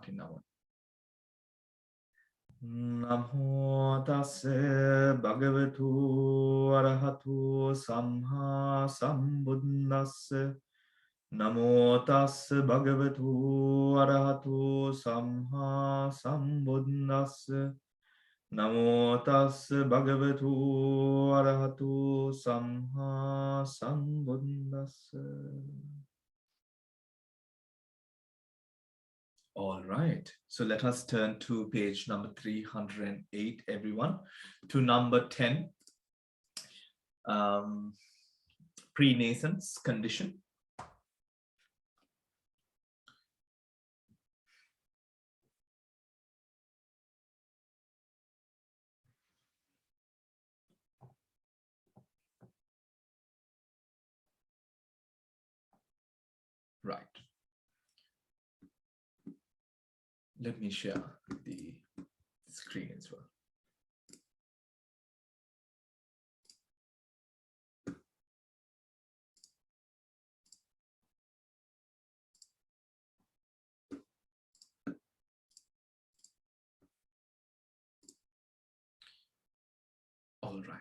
starting now. Namo tassa bhagavatu arahatu samma sambuddhassa. Namo tassa bhagavatu arahatu samma sambuddhassa. Namo tassa bhagavatu arahatu samma sambuddhassa. All right, so let us turn to page number 308, everyone, to number 10, Prenations Condition. Right. Let me share the screen as well. All right.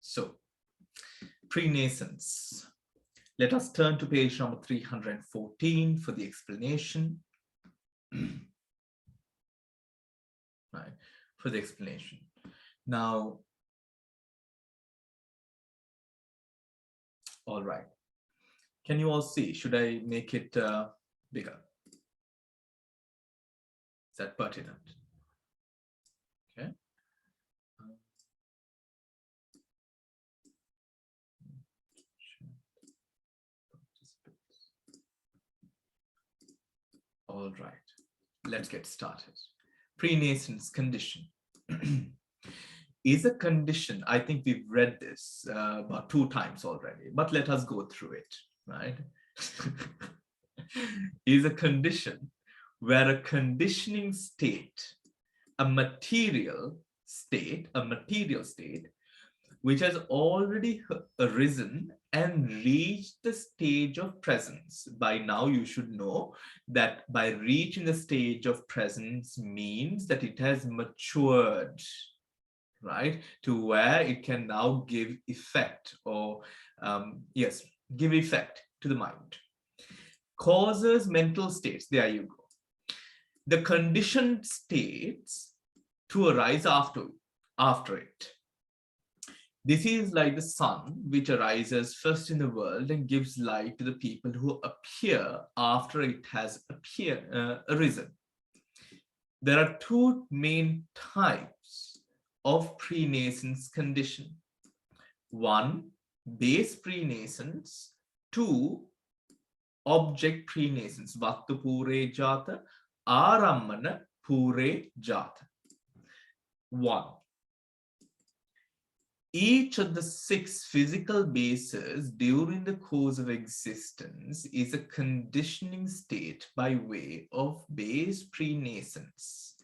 So, prenations. Let us turn to page number 314 for the explanation. Right, for the explanation. Now, all right. Can you all see? Should I make it bigger? Is that pertinent? Okay. All right. Let's get started. Prenations condition is a condition. I think we've read this about 2 times already, but let us go through it, right? Is a condition where a conditioning state, a material state, which has already arisen and reached the stage of presence. By now, you should know that by reaching the stage of presence means that it has matured, right? To where it can now give effect or, give effect to the mind. Causes mental states, there you go. The conditioned states to arise after it. This is like the sun, which arises first in the world and gives light to the people who appear after it has arisen. There are 2 main types of prenations condition. 1, base prenations. 2, object prenations. Vattu pure jata, arammana pure jata. 1. Each of the 6 physical bases during the course of existence is a conditioning state by way of base prenations.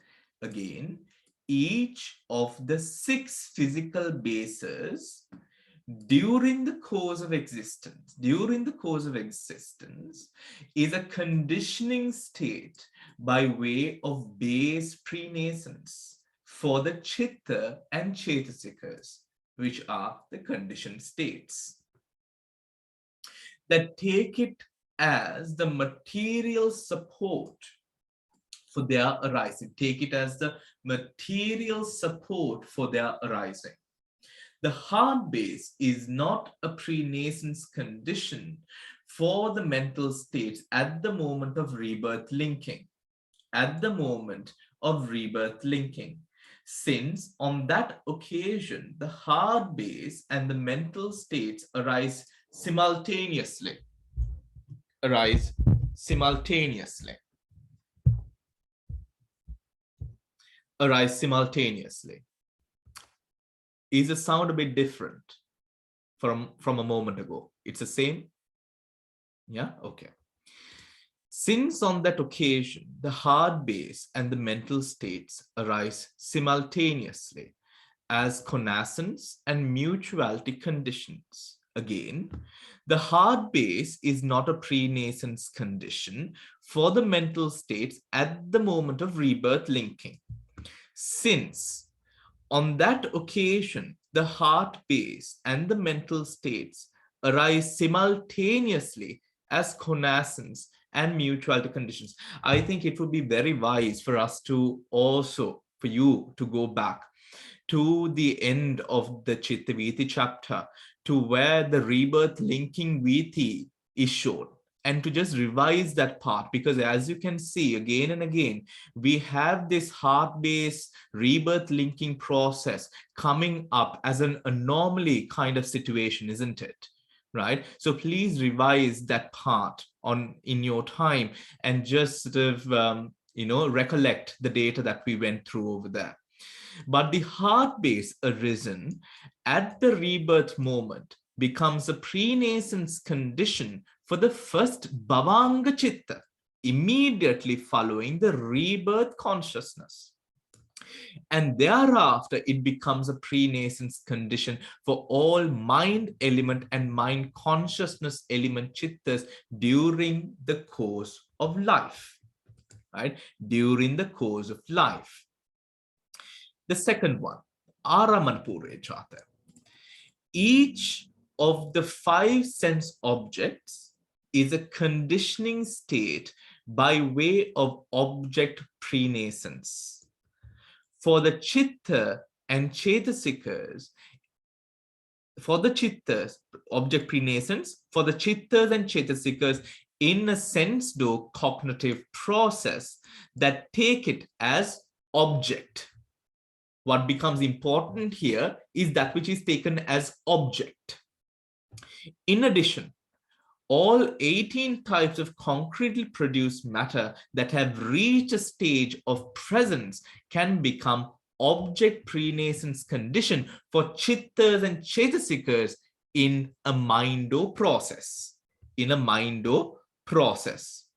Again, each of the 6 physical bases during the course of existence is a conditioning state by way of base prenations for the chitta and chetasikas, which are the conditioned states, that take it as the material support for their arising. Take it as the material support for their arising. The heart base is not a prenations condition for the mental states at the moment of rebirth linking. Since on that occasion, the heart base and the mental states arise simultaneously. Is the sound a bit different from a moment ago? It's the same? Yeah, okay. Since on that occasion, the heart base and the mental states arise simultaneously as connaissance and mutuality conditions. Again, The heart base is not a prenaissance condition for the mental states at the moment of rebirth linking. Since on that occasion, the heart base and the mental states arise simultaneously as connaissance and mutuality conditions. I think it would be very wise for us to also, for you to go back to the end of the Chitta Viti chapter, to where the rebirth linking Viti is shown, and to just revise that part, because as you can see again and again, we have this heart-based rebirth linking process coming up as an anomaly kind of situation, isn't it? Right? So please revise that part in your time and just sort of recollect the data that we went through over there. But the heart base arisen at the rebirth moment becomes a prenaissance condition for the first bhavanga chitta, immediately following the rebirth consciousness. And thereafter, it becomes a prenaissance condition for all mind element and mind consciousness element chittas during the course of life, right? During the course of life. The second one, Aramanpure Jata. Each of the 5 sense objects is a conditioning state by way of object prenaissance. For the chitta and chetasikas, for the chittas, object prenaissance, for the chittas and chetasikas, in a sense though cognitive process that take it as object. What becomes important here is that which is taken as object. In addition, all 18 types of concretely produced matter that have reached a stage of presence can become object prenaissance condition for chittas and chetasikas in a mindo process. In a mindo process.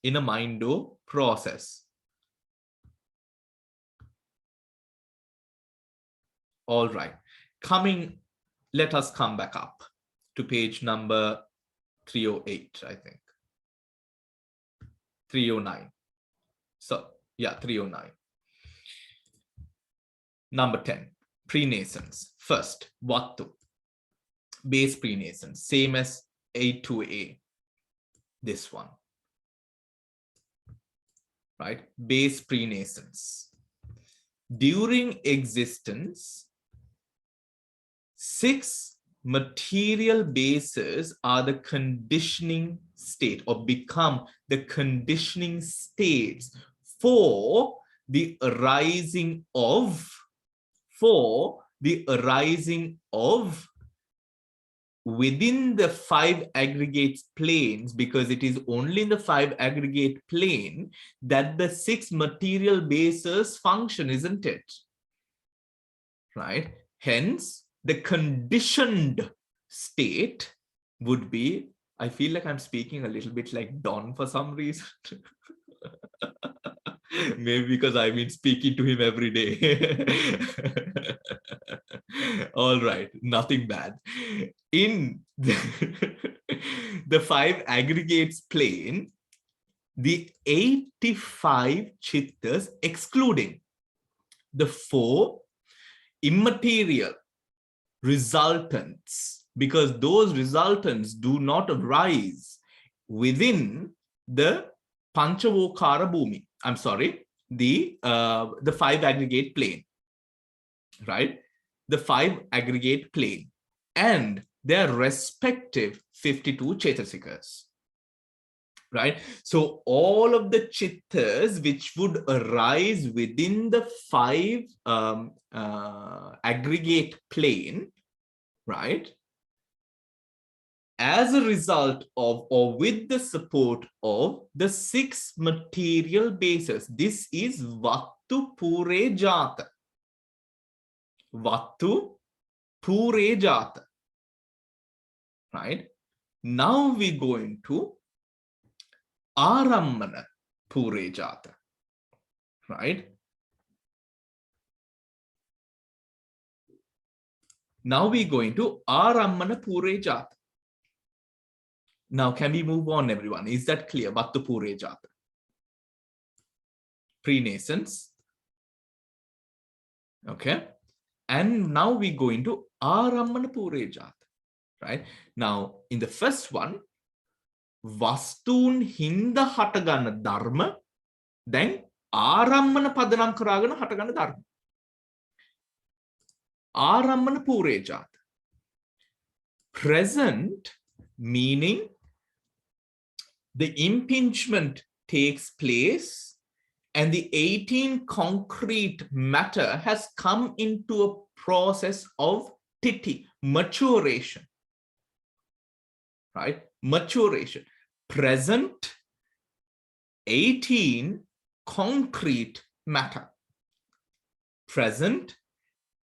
In a mindo process. All right, let us come back up to page number 308, I think. 309. So, yeah, 309. Number 10, prenaissance. First, Vattu, base prenaissance, same as A2A, this one. Right? Base prenaissance. During existence, 6 material bases are the conditioning state or become the conditioning states for the arising of within the 5 aggregate planes, because it is only in the 5 aggregate plane that the 6 material bases function, isn't it? Right? Hence, the conditioned state would be, I feel like I'm speaking a little bit like Don for some reason. Maybe because I've been speaking to him every day. All right, nothing bad. In the 5 aggregates plane, the 85 chittas, excluding the 4 immaterial resultants, because those resultants do not arise within the Panchavokara Bhumi. I'm sorry, the 5 aggregate plane, right? The 5 aggregate plane and their respective 52 chetasikas, right? So all of the chittas which would arise within the 5 aggregate plane, right? As a result of or with the support of the 6 material bases. This is Vattu Pure Jata. Vattu Pure Jata. Right? Now we go into Arammana Pure Jata. Right? Now we're going to Arammana Pure Jata. Now, can we move on, everyone? Is that clear? Vattu Pure Jata. Prenations. Okay. And now we go into Arammana Pure Jata. Right? Now, in the first one, Vastun Hinda Hatagana Dharma, then Arammana Padanam Karagana Hatagana Dharma. Arammana Pure Jata. Present meaning the impingement takes place and the 18 concrete matter has come into a process of titi, maturation. Right? Maturation. Present 18 concrete matter. Present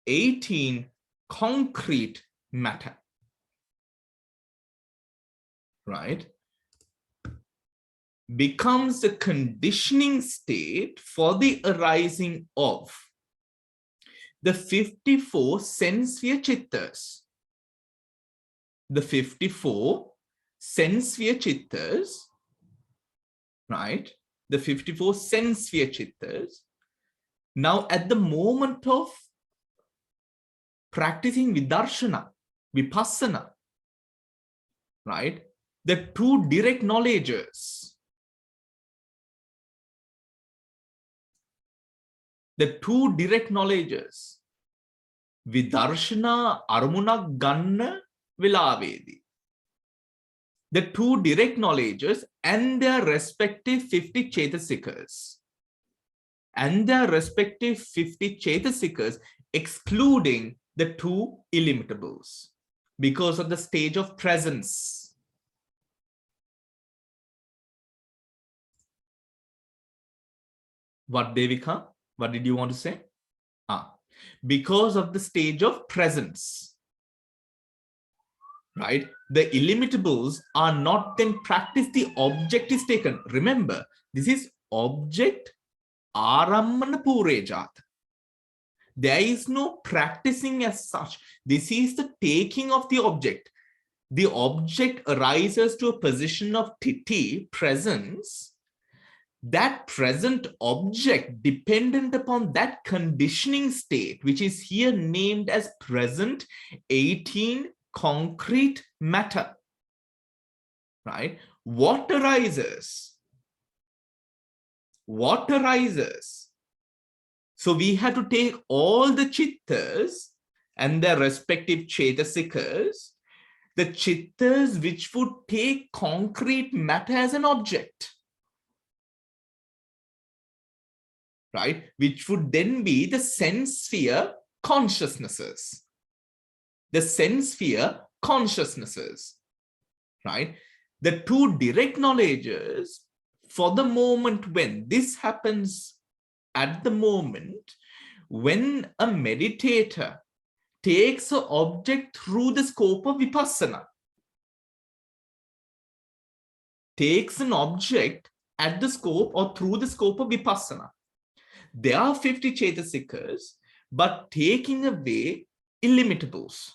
18 concrete matter. Right? Becomes the conditioning state for the arising of the 54 sense-sphere chittas. The 54 sense-sphere chittas, right? The 54 sense-sphere chittas. Now, at the moment of practicing vidarshana, vipassana, right? The two direct knowledges. The two direct knowledges. Vidarshana armunak ganna vilavedi. The two direct knowledges and their respective 50 chetasikas. And their respective 50 chetasikas, excluding the two illimitables because of the stage of presence. What, Devika? What did you want to say? Because of the stage of presence. Right? The illimitables are not then practiced, the object is taken. Remember, this is object Arammana Pure Jata. There is no practicing as such. This is the taking of the object. The object arises to a position of titi, presence. That present object, dependent upon that conditioning state, which is here named as present 18 concrete matter, right? What arises? What arises? So we have to take all the chittas and their respective chetasikas, the chittas which would take concrete matter as an object, right? Which would then be the sense sphere consciousnesses. The sense sphere consciousnesses, right? The two direct knowledges, for the moment when this happens, at the moment when a meditator takes an object through the scope of vipassana, takes an object at the scope or through the scope of vipassana, there are 50 chetasikas, but taking away illimitables.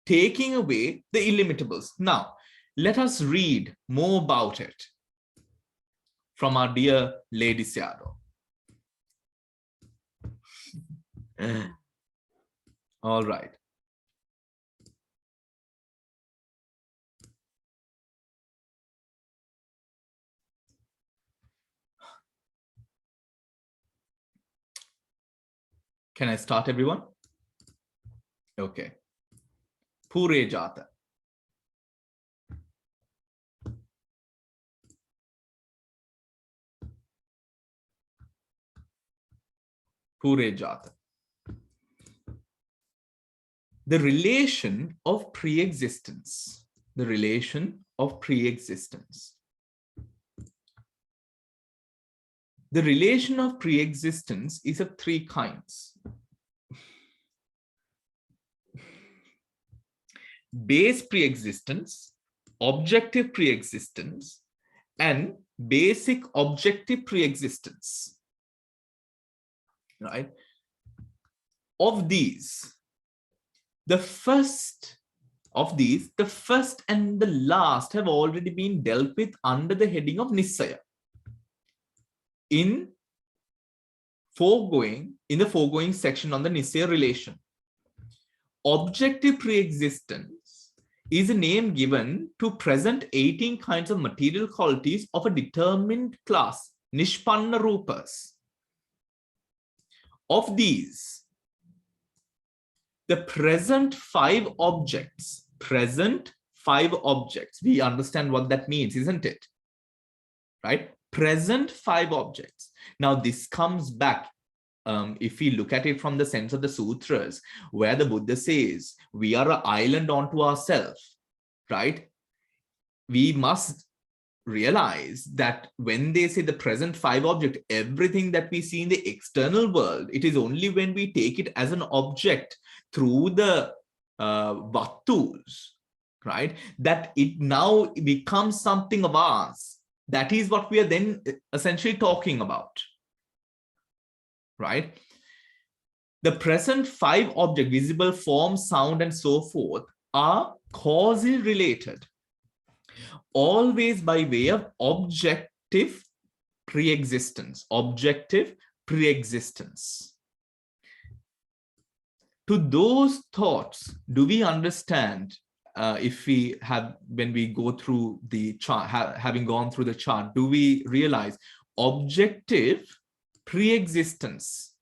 Taking away the illimitables. Now, let us read more about it from our dear Lady Seattle. All right. Can I start, everyone? Okay. Pure Jata. Pure Jata. The relation of pre-existence. The relation of pre-existence. The relation of pre-existence is of three kinds. Base pre-existence, objective pre-existence, and basic objective pre-existence. Right? of these, the first and the last have already been dealt with under the heading of Nisaya. In the foregoing section on the Nisaya relation. Objective pre-existence is a name given to present 18 kinds of material qualities of a determined class, Nishpanna Rupas. Of these, the present five objects, we understand what that means, isn't it? Right? Present five objects. Now, this comes back, if we look at it from the sense of the sutras, where the Buddha says, we are an island unto ourselves, right? We must realize that when they say the present five object, everything that we see in the external world, it is only when we take it as an object through the vattus, right, that it now becomes something of ours. That is what we are then essentially talking about, right? The present five objects, visible, form, sound, and so forth, are causally related, always by way of objective pre-existence. To those thoughts, do we understand, when we go through the chart, having gone through the chart, do we realize objective pre-existence?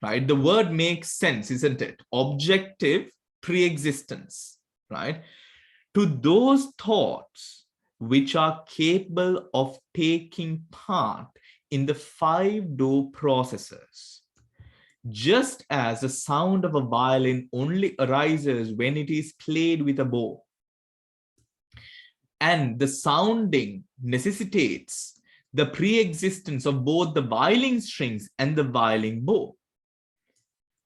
Right? The word makes sense, isn't it? Objective pre-existence, right? To those thoughts which are capable of taking part in the five door processes. Just as the sound of a violin only arises when it is played with a bow, and the sounding necessitates the pre-existence of both the violin strings and the violin bow.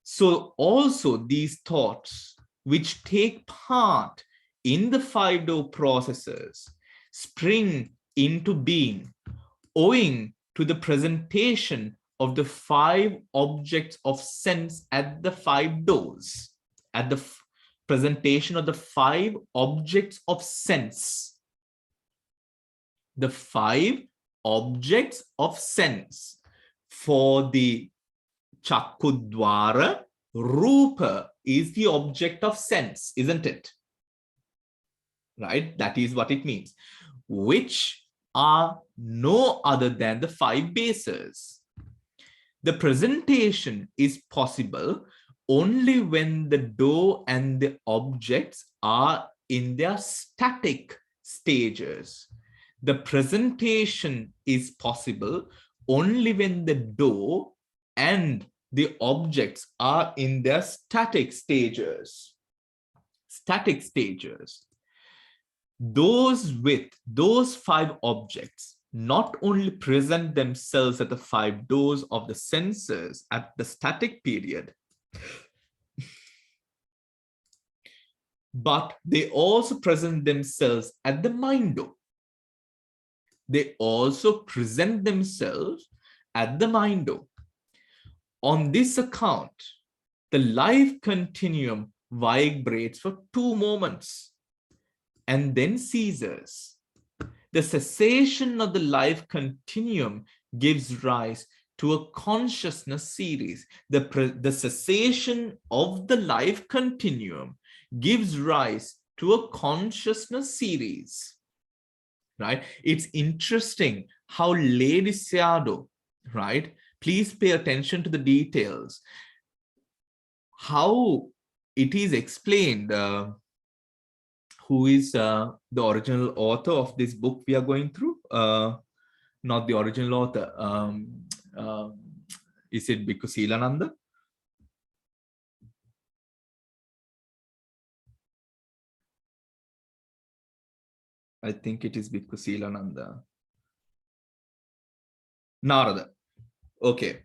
So also these thoughts which take part in the five door processes spring into being owing to the presentation of the five objects of sense at the five doors, at the presentation of the five objects of sense. The five objects of sense. For the Chakkudwara, Rupa is the object of sense, isn't it? Right? That is what it means. Which are no other than the five bases. The presentation is possible only when the door and the objects are in their static stages. The presentation is possible only when the door and the objects are in their static stages. Those with those five objects not only present themselves at the five doors of the senses at the static period, but they also present themselves at the mind door. They also present themselves at the mind door. On this account, the life continuum vibrates for 2 moments and then ceases. The cessation of the life continuum gives rise to a consciousness series. The cessation of the life continuum gives rise to a consciousness series. Right? It's interesting how Lady Seado, right? Please pay attention to the details. How it is explained, who is the original author of this book we are going through? Not the original author. Is it Bhikkhu Silananda? I think it is Bhikkhu Silananda. Narada. Okay.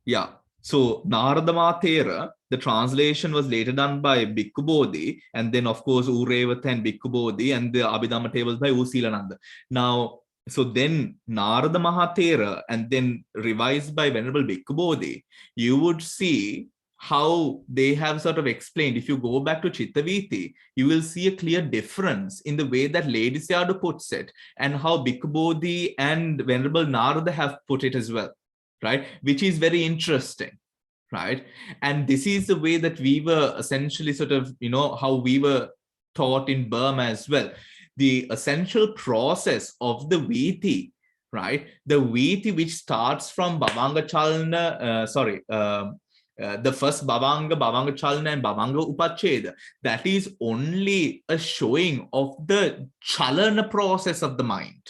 Yeah. So Narada Matera, the translation was later done by Bhikkhu Bodhi, and then of course Urevatha and Bhikkhu Bodhi, and the Abhidhamma tables by U Silananda. Now, So then Narada Mahatera and then revised by Venerable Bhikkhu Bodhi, you would see how they have sort of explained. If you go back to Chittaviti, you will see a clear difference in the way that Lady Sayadaw puts it and how Bhikkhu Bodhi and Venerable Narada have put it as well, right? Which is very interesting, right? And this is the way that we were essentially sort of, how we were taught in Burma as well. The essential process of the Viti, right? The Viti which starts from Bhavanga Chalana, the first Bhavanga, Bhavanga Chalana and Bhavanga Upacheda, that is only a showing of the Chalana process of the mind.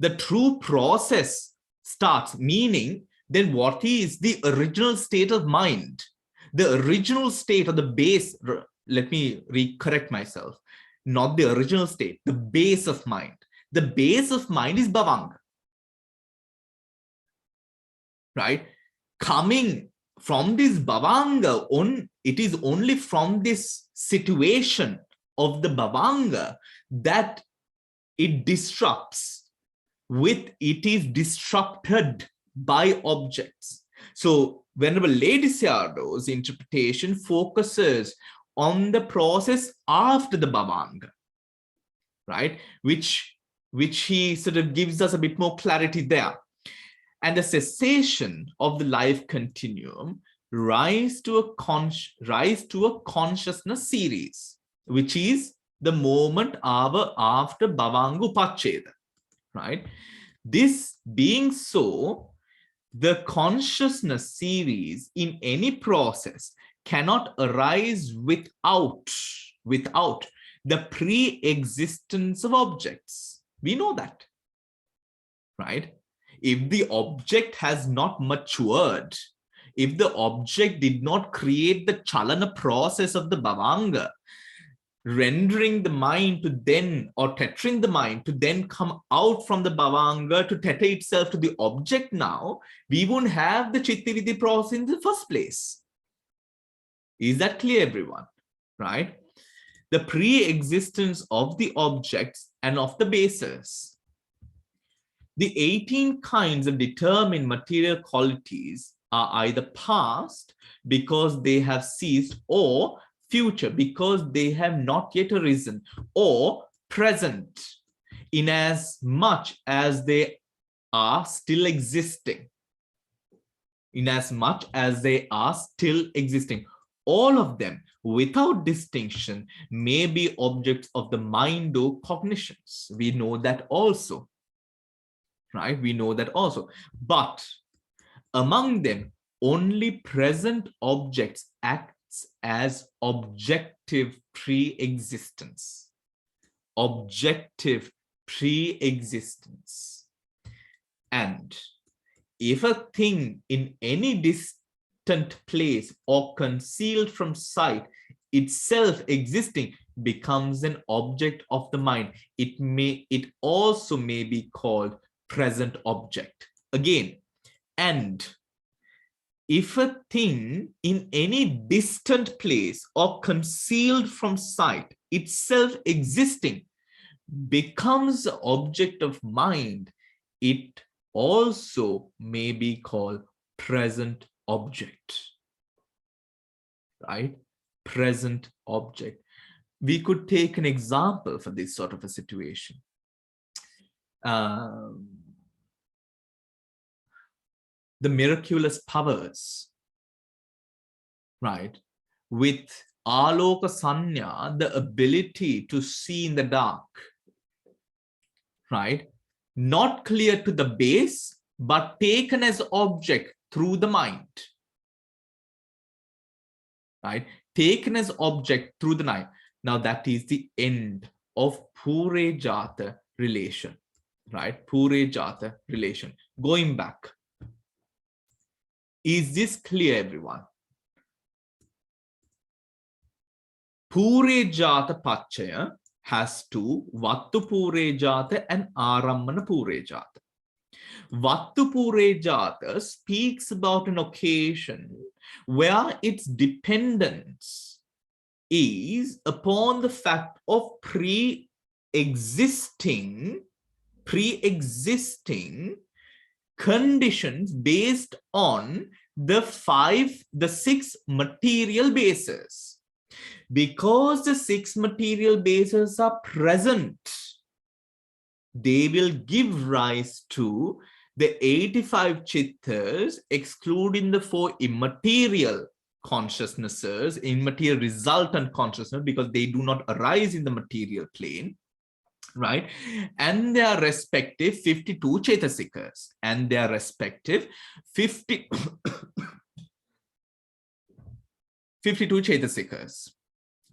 The true process starts, meaning then what is the original state of mind? The original state of the base, let me correct myself, not the original state, the base of mind. The base of mind is Bhavanga, right? Coming from this Bhavanga, it is only from this situation of the Bhavanga that it disrupts, it is disrupted by objects. So Venerable Lady Sayadaw's interpretation focuses on the process after the Bhavanga, right? Which he sort of gives us a bit more clarity there. And the cessation of the life continuum rise to a consciousness series, which is the moment after Bhavanga Upacheda, right? This being so, the consciousness series in any process cannot arise without the pre-existence of objects. We know that, right? If the object has not matured, if the object did not create the chalana process of the Bhavanga, rendering the mind to then, or tethering the mind to then come out from the Bhavanga to tether itself to the object now, we won't have the Chittaviti process in the first place. Is that clear, everyone? Right? The pre-existence of the objects and of the bases. The 18 kinds of determined material qualities are either past because they have ceased, or future because they have not yet arisen, or present in as much as they are still existing. In as much as they are still existing. All of them, without distinction, may be objects of the mind or cognitions. We know that also, right? We know that also. But among them, only present objects act as objective pre-existence. Objective pre-existence. And if a thing in any distant place or concealed from sight, itself existing, becomes an object of the mind, it also may be called present object. Again, and if a thing in any distant place or concealed from sight, itself existing, becomes the object of mind, it also may be called present object, right? Present object. We could take an example for this sort of a situation. The miraculous powers, right? With aloka sanya, the ability to see in the dark, right? Not clear to the base, but taken as object through the mind, right? Taken as object through the mind. Now that is the end of Pure Jata relation, right? Pure Jata relation. Going back. Is this clear, everyone? Pure Jata Pachaya has two, Vattu Pure Jata and Arammana Pure Jata. Vattu Pure Jata speaks about an occasion where its dependence is upon the fact of pre-existing pre-existing conditions based on the six material bases. Because the six material bases are present, they will give rise to the 85 chittas, excluding the 4 immaterial consciousnesses, immaterial resultant consciousness, because they do not arise in the material plane, right? And their respective 52 chetasikas, and their respective 52 chetasikas,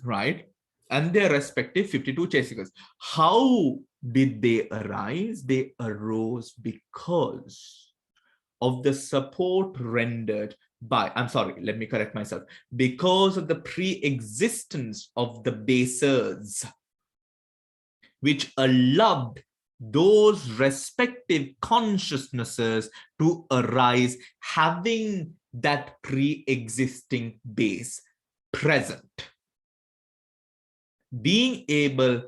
right? And their respective 52 chesikas. How did they arise? They arose because of the support rendered by, I'm sorry, let me correct myself, because of the pre-existence of the bases, which allowed those respective consciousnesses to arise, having that pre-existing base present. Being able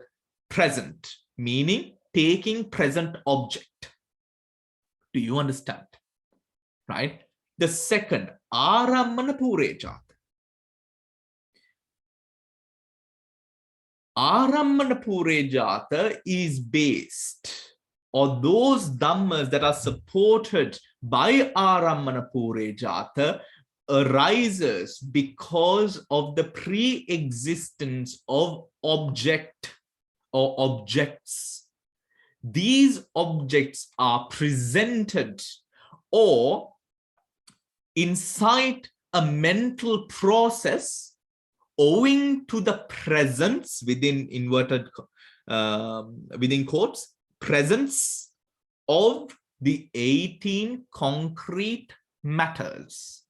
present, meaning taking present object. Do you understand? Right? The second, Arammana Purejata. Arammana Purejata is based, or those dhammas that are supported by Arammana Purejata arises because of the pre-existence of object or objects. These objects are presented or incite a mental process owing to the presence, within inverted within quotes, presence of the 18 concrete matters.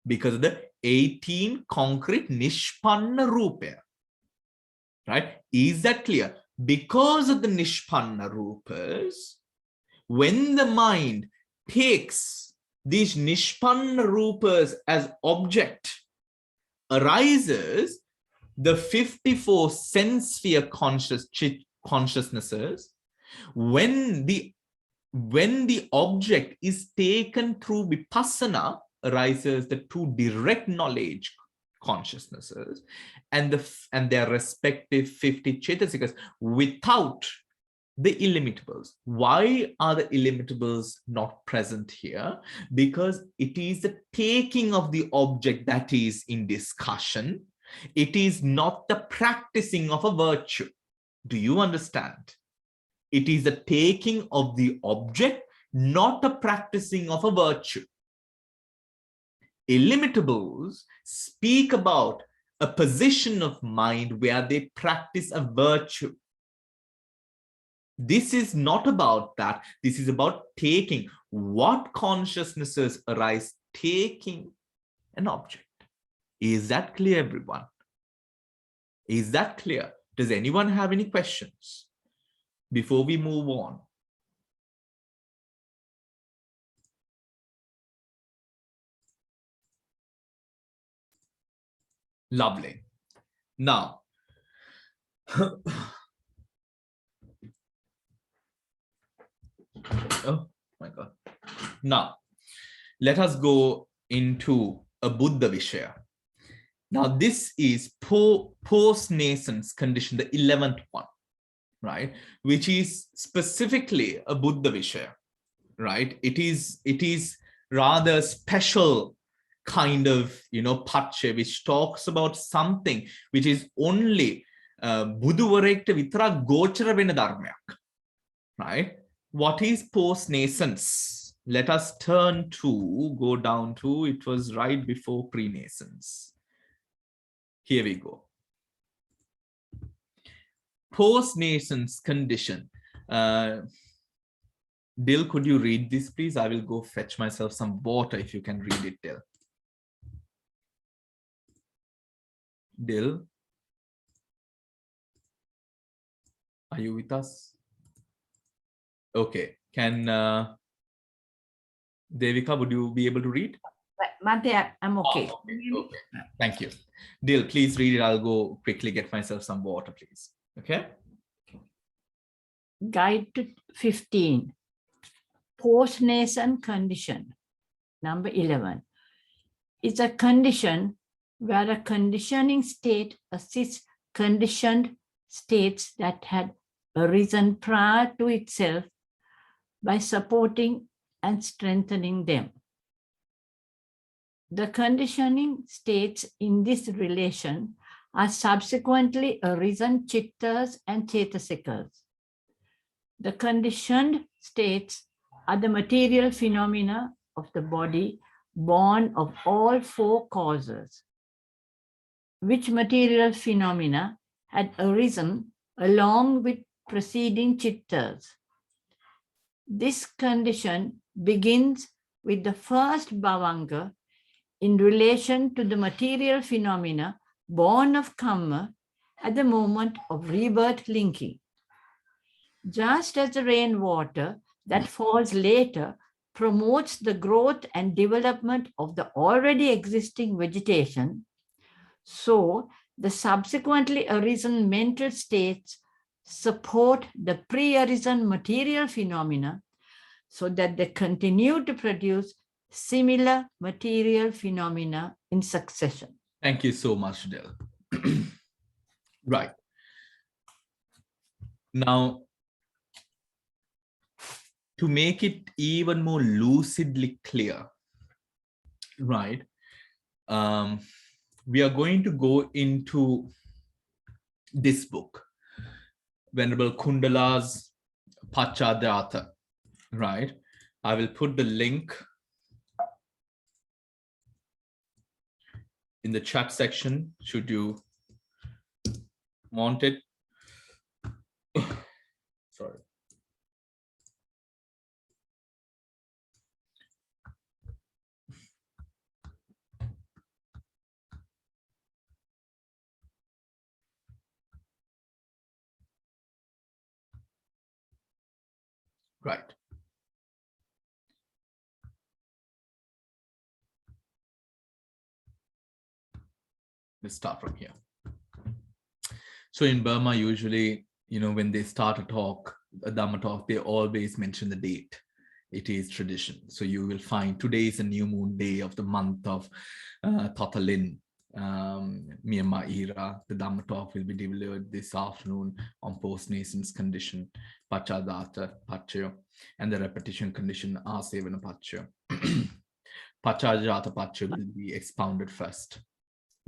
Because of the 18 concrete nishpanna rupa. Right? Is that clear? Because of the nishpanna rupas, when the mind takes these nishpanna rupas as object, arises the 54 sense sphere consciousnesses. When the object is taken through vipassana, arises the 2 direct knowledge consciousnesses and their respective 50 chetasikas without the illimitables. Why are the illimitables not present here? Because it is the taking of the object that is in discussion. It is not the practicing of a virtue. Do you understand? It is the taking of the object, not the practicing of a virtue. Illimitables speak about a position of mind where they practice a virtue. This is not about that. This is about taking. What consciousnesses arise taking an object? Is that clear, everyone? Is that clear? Does anyone have any questions before we move on? Lovely. Now, oh my God. Now, let us go into a Buddha Vishaya. Now, this is post-nascence condition, the 11th one, right? Which is specifically a Buddha Vishaya, right? It is rather special kind of, pache, which talks about something which is only Buddhuvarekta vitra gochara vena dharmayak, right? What is post-nascence? Let us go down to, it was right before pre-nascence. Here we go. Post-nascence condition. Dil, could you read this, please? I will go fetch myself some water if you can read it, Dil. Dil, are you with us? Okay. Can Devika, would you be able to read? Bhante, I'm okay. Oh, okay. Thank you. Dil, please read it. I'll go quickly get myself some water, please. Okay. Guide to 15. Postnation condition. Number 11. It's a condition where a conditioning state assists conditioned states that had arisen prior to itself by supporting and strengthening them. The conditioning states in this relation are subsequently arisen chittas and chetasikas. The conditioned states are the material phenomena of the body born of all four causes, which material phenomena had arisen along with preceding chittas. This condition begins with the first bhavanga in relation to the material phenomena born of karma at the moment of rebirth linking. Just as the rainwater that falls later promotes the growth and development of the already existing vegetation, so the subsequently arisen mental states support the pre-arisen material phenomena so that they continue to produce similar material phenomena in succession. Thank you so much, Del. Right. Now, to make it even more lucidly clear, right, we are going to go into this book, Venerable Kundala's Pachadhyata, right? I will put the link in the chat section, should you want it. Sorry. Right. Let's start from here. So in Burma, usually, when they start a talk, a Dhamma talk, they always mention the date. It is tradition. So you will find today is a new moon day of the month of Tothalin, Myanmar era. The Dhamma talk will be delivered this afternoon on post-nations condition, Pachadhyata Pachayo, and the repetition condition, Asevana Pachayo. Pachadhyata Pachayo will be expounded first.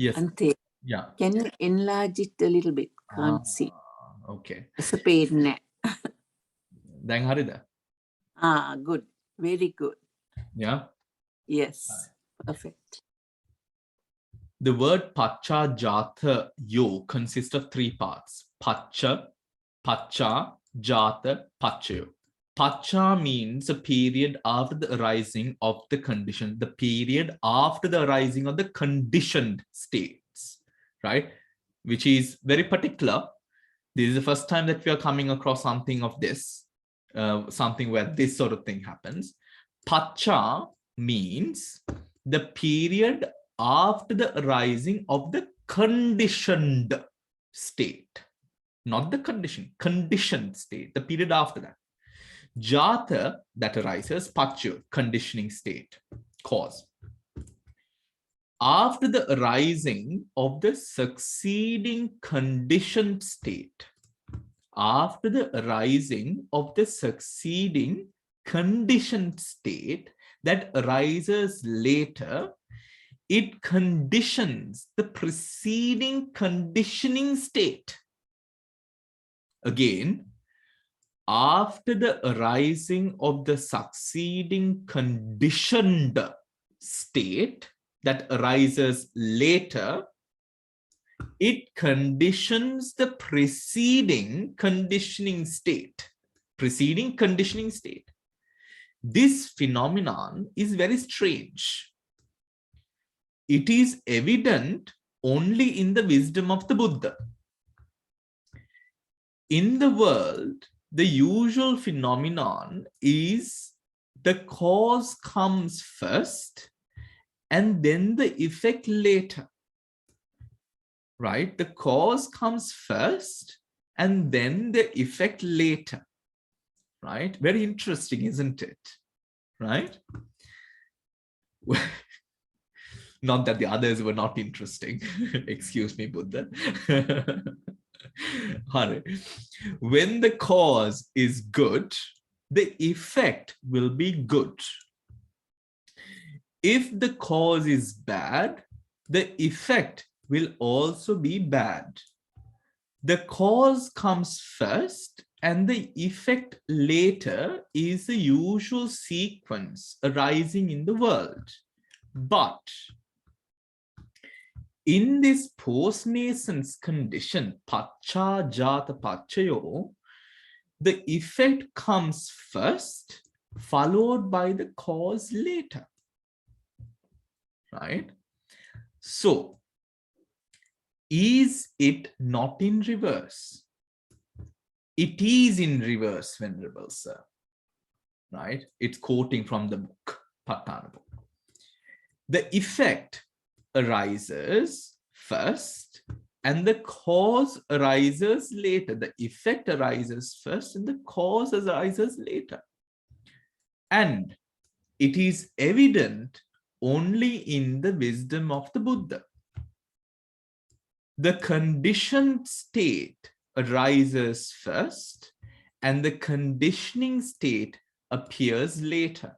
Yes. Ante, yeah. Can you enlarge it a little bit? Can't see. Okay. It's a paid net. Then harida. Good. Very good. Yeah. Yes. Perfect. The word Pachadhyata yo consists of three parts. Pacha, Pacha, Jata, Pachayo. Pacha means a period after the arising of the condition, the period after the arising of the conditioned states, right? Which is very particular. This is the first time that we are coming across something of this, something where this sort of thing happens. Pacha means the period after the arising of the conditioned state, not the condition, conditioned state, the period after that. Jata, that arises, Pacha, conditioning state, cause. After the arising of the succeeding conditioned state, after the arising of the succeeding conditioned state that arises later, it conditions the preceding conditioning state. Again, after the arising of the succeeding conditioned state that arises later, it conditions the preceding conditioning state. Preceding conditioning state. This phenomenon is very strange. It is evident only in the wisdom of the Buddha. In the world, the usual phenomenon is the cause comes first and then the effect later, right? The cause comes first and then the effect later. right? Very interesting, isn't it? Right? Not that the others were not interesting. Excuse me, Buddha. When the cause is good, the effect will be good. If the cause is bad, the effect will also be bad. The cause comes first and the effect later is the usual sequence arising in the world. But in this post-nascence condition, pacha jata pachayo, the effect comes first, followed by the cause later. Right? So, is it not in reverse? It is in reverse, Venerable Sir. Right? It's quoting from the book, Patthana book. The effect arises first and the cause arises later. The effect arises first and the cause arises later. And it is evident only in the wisdom of the Buddha. The conditioned state arises first and the conditioning state appears later.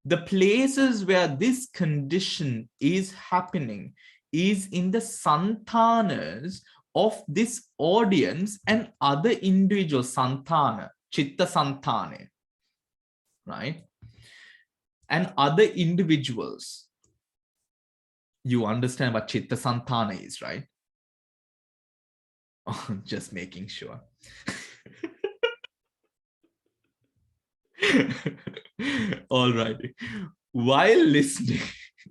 The places where this condition is happening is in the santanas of this audience and other individual santana, chitta santane, right? And other individuals. You understand what chitta santana is, right? Oh, just making sure. All right. While listening,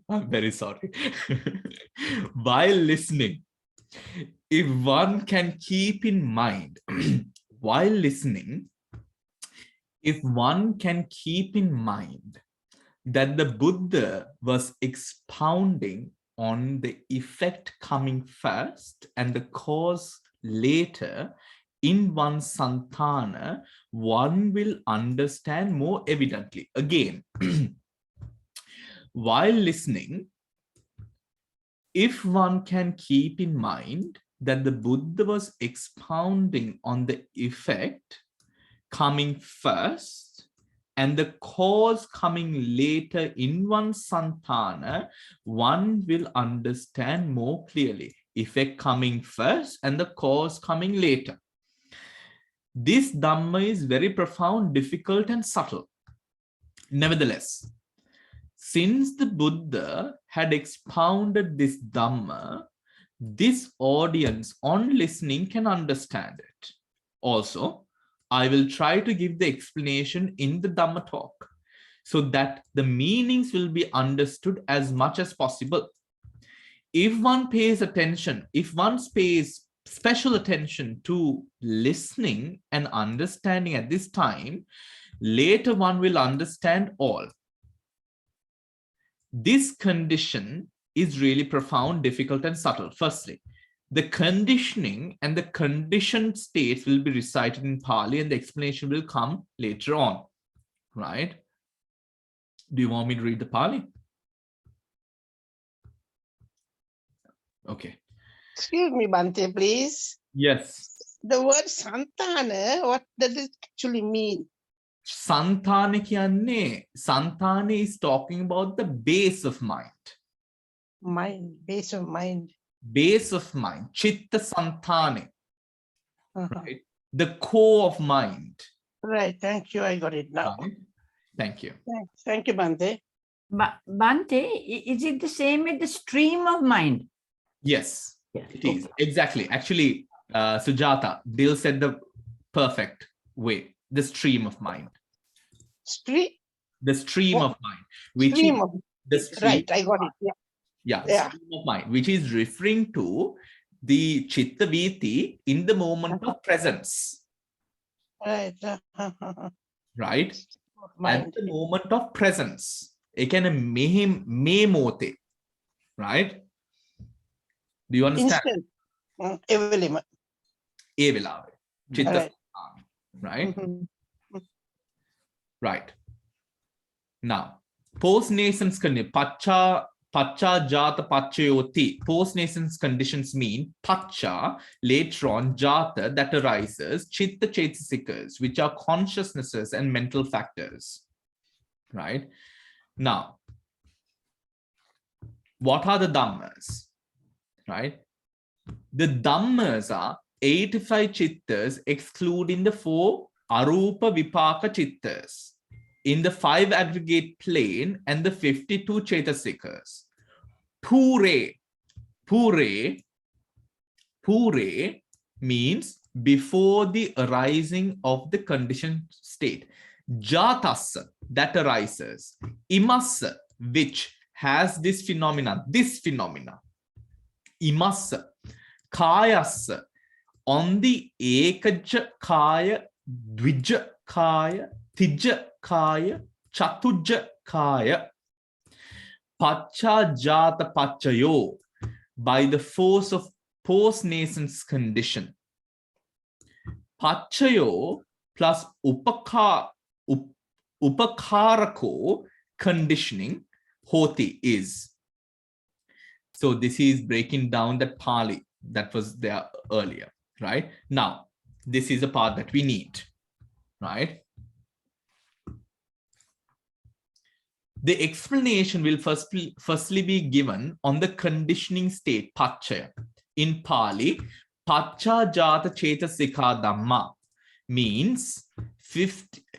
I'm very sorry. While listening, if one can keep in mind, while listening, if one can keep in mind that the Buddha was expounding on the effect coming first and the cause later in one santana, one will understand more evidently. Again, while listening, if one can keep in mind that the Buddha was expounding on the effect coming first and the cause coming later in one santana, one will understand more clearly. Effect coming first and the cause coming later. This Dhamma is very profound, difficult, and subtle. Nevertheless, since the Buddha had expounded this Dhamma, this audience on listening can understand it. Also, I will try to give the explanation in the Dhamma talk so that the meanings will be understood as much as possible. If one pays attention, if one pays special attention to listening and understanding at this time, later one will understand all. This condition is really profound, difficult, and subtle. Firstly, the conditioning and the conditioned states will be recited in Pali and the explanation will come later on, right? Do you want me to read the Pali? Okay. Excuse me, Bhante, please. Yes. The word Santana, what does it actually mean? Santana kyanne, Santana is talking about the base of mind. Mind, base of mind. Base of mind, chitta santane, Uh-huh. right? The core of mind. Right, thank you, I got it now. Right? Thank you. Thank you, Bhante. Bhante, is it the same with the stream of mind? Yes, Yes. it is. Exactly. Actually, Sujata, Bill said the perfect way, the stream of mind. Stream? The stream Oh, of mind, which stream is of, the stream, right, I got it. Yeah. Yeah. stream of mind, which is referring to the chitta viti in the moment of presence, Right. right? Mind. At the moment of presence. Me mote, right? Do you understand? Instant. Evelima. E velave, chitta Right. santane, right? Mhm. Right. Now, post-nascence condition, pacha jata pachayoti. Post-nascence conditions mean pacha, later on, jata, that arises, chitta chaitasikas, which are consciousnesses and mental factors. Right? Now, what are the Dhammas? Right? The Dhammas are 85 chittas, excluding the 4 arupa vipaka chittas, in the 5 aggregate plane and the 52 chaitasikas. Pure means before the arising of the conditioned state. Jatassa, that arises. Imassa, which has this phenomena. Imassa. Kayassa, on the ekaja kaya, dvija kaya, tija kaya, chatuja kaya. Pacha jata pachayo, by the force of post-nascence condition. Pachayo plus upakarako, conditioning, hoti, is. So this is breaking down that Pali that was there earlier, right? Now, this is a part that we need, right? The explanation will firstly be given on the conditioning state, pachaya. In Pali, pacha jata chetasika dhamma means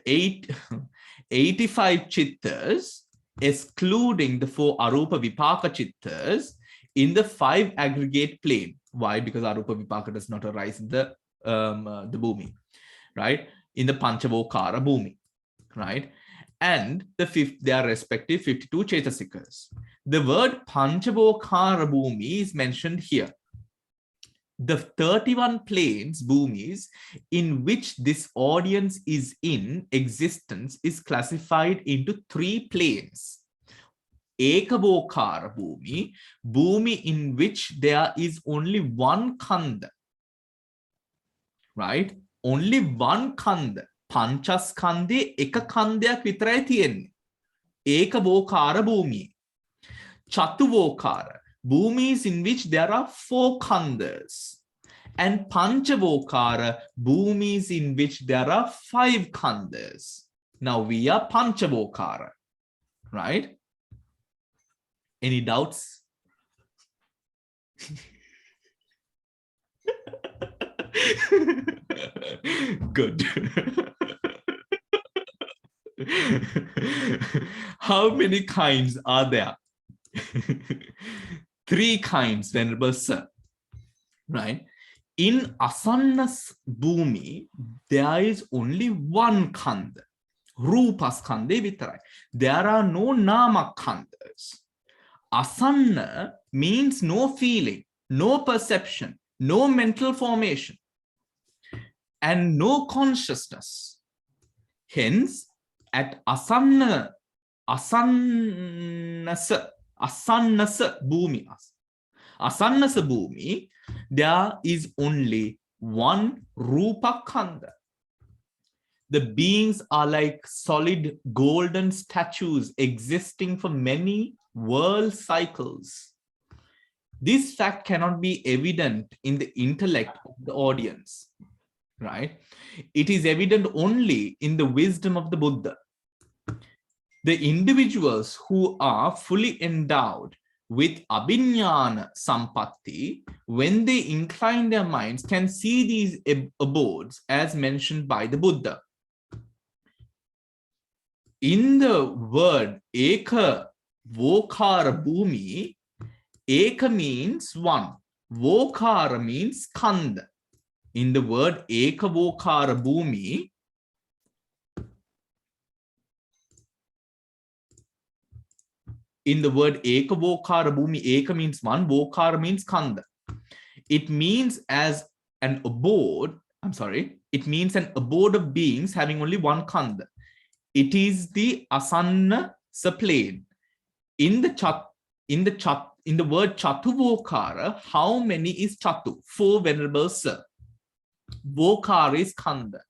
85 chittas, excluding the 4 arupa vipaka chittas, in the 5 aggregate plane. Why? Because arupa vipaka does not arise in the bhumi, right? In the panchavokara bhumi, right? And they are respective 52 chaitasikas. The word panchavokara bhumi is mentioned here. The 31 planes, bhumis, in which this audience is in existence is classified into 3 planes. Ekavokara bhumi, bhumi in which there is only one kanda, right? Only one kanda. Panchaskandhe eka kandyak vitarai thiyenne. Ekavokara bhumi. Chatuvokara, bhumis in which there are 4 khandas. And panchavokara, bhumis in which there are 5 khandas. Now we are panchavokara, right? Any doubts? Good. How many kinds are there? 3 kinds, Venerable Sir. Right? In Asannas Bhumi, there is only one Khanda. Rupas Khande Vitarai. There are no Nama Khandas. Asanna means no feeling, no perception, no mental formation, and no consciousness. Hence, at Asannasa Bhumi, there is only one Rupa Khanda. The beings are like solid golden statues existing for many world cycles. This fact cannot be evident in the intellect of the audience, right? It is evident only in the wisdom of the Buddha. The individuals who are fully endowed with abhiññāna sampatti, when they incline their minds, can see these abodes as mentioned by the Buddha. In the word eka vokara bhumi, eka means one, vokara means kanda. In the word eka vokara bhumi, eka means one, vokara means kanda. It means as an abode, it means an abode of beings having only one kanda. It is the asanna plane. In the word chatuvokara, how many is chatu? 4, Venerable Sir. Vokara is kanda.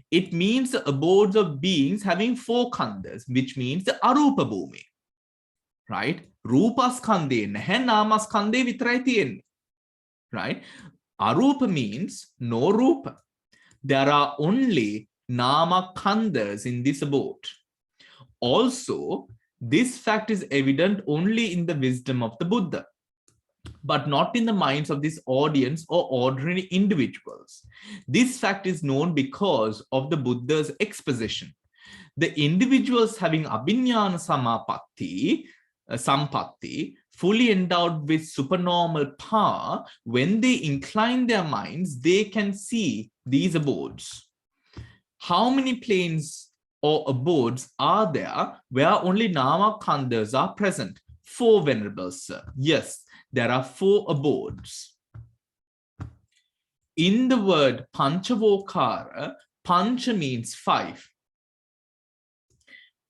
It means the abodes of beings having 4 khandhas, which means the arupa bhumi. Right? Rupaskandhe nahe namaskandhe vitarai tiyenne. Right? Arupa means no rupa. There are only nama khandhas in this abode. Also, this fact is evident only in the wisdom of the Buddha, but not in the minds of this audience or ordinary individuals. This fact is known because of the Buddha's exposition. The individuals having abhinyana sampatti, fully endowed with supernormal power, when they incline their minds, they can see these abodes. How many planes or abodes are there where only nama khandhas are present? 4, Venerable Sir. Yes, there are 4 abodes. In the word panchavokara, pancha means 5.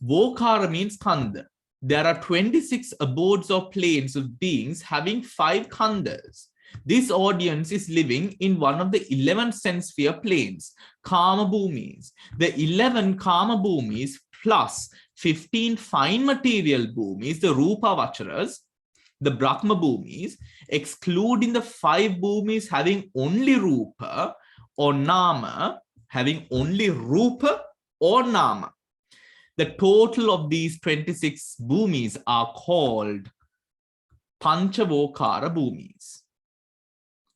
Vokara means khandha. There are 26 abodes or planes of beings having 5 khandhas. This audience is living in one of the 11 sense sphere planes, Kama Bhumis. The 11 Kama Bhumis plus 15 fine material Bhumis, the Rupa Vacharas, the Brahma Bhumis, excluding the 5 Bhumis having only Rupa or Nama, having only Rupa or Nama. The total of these 26 Bhumis are called Panchavokara Bhumis.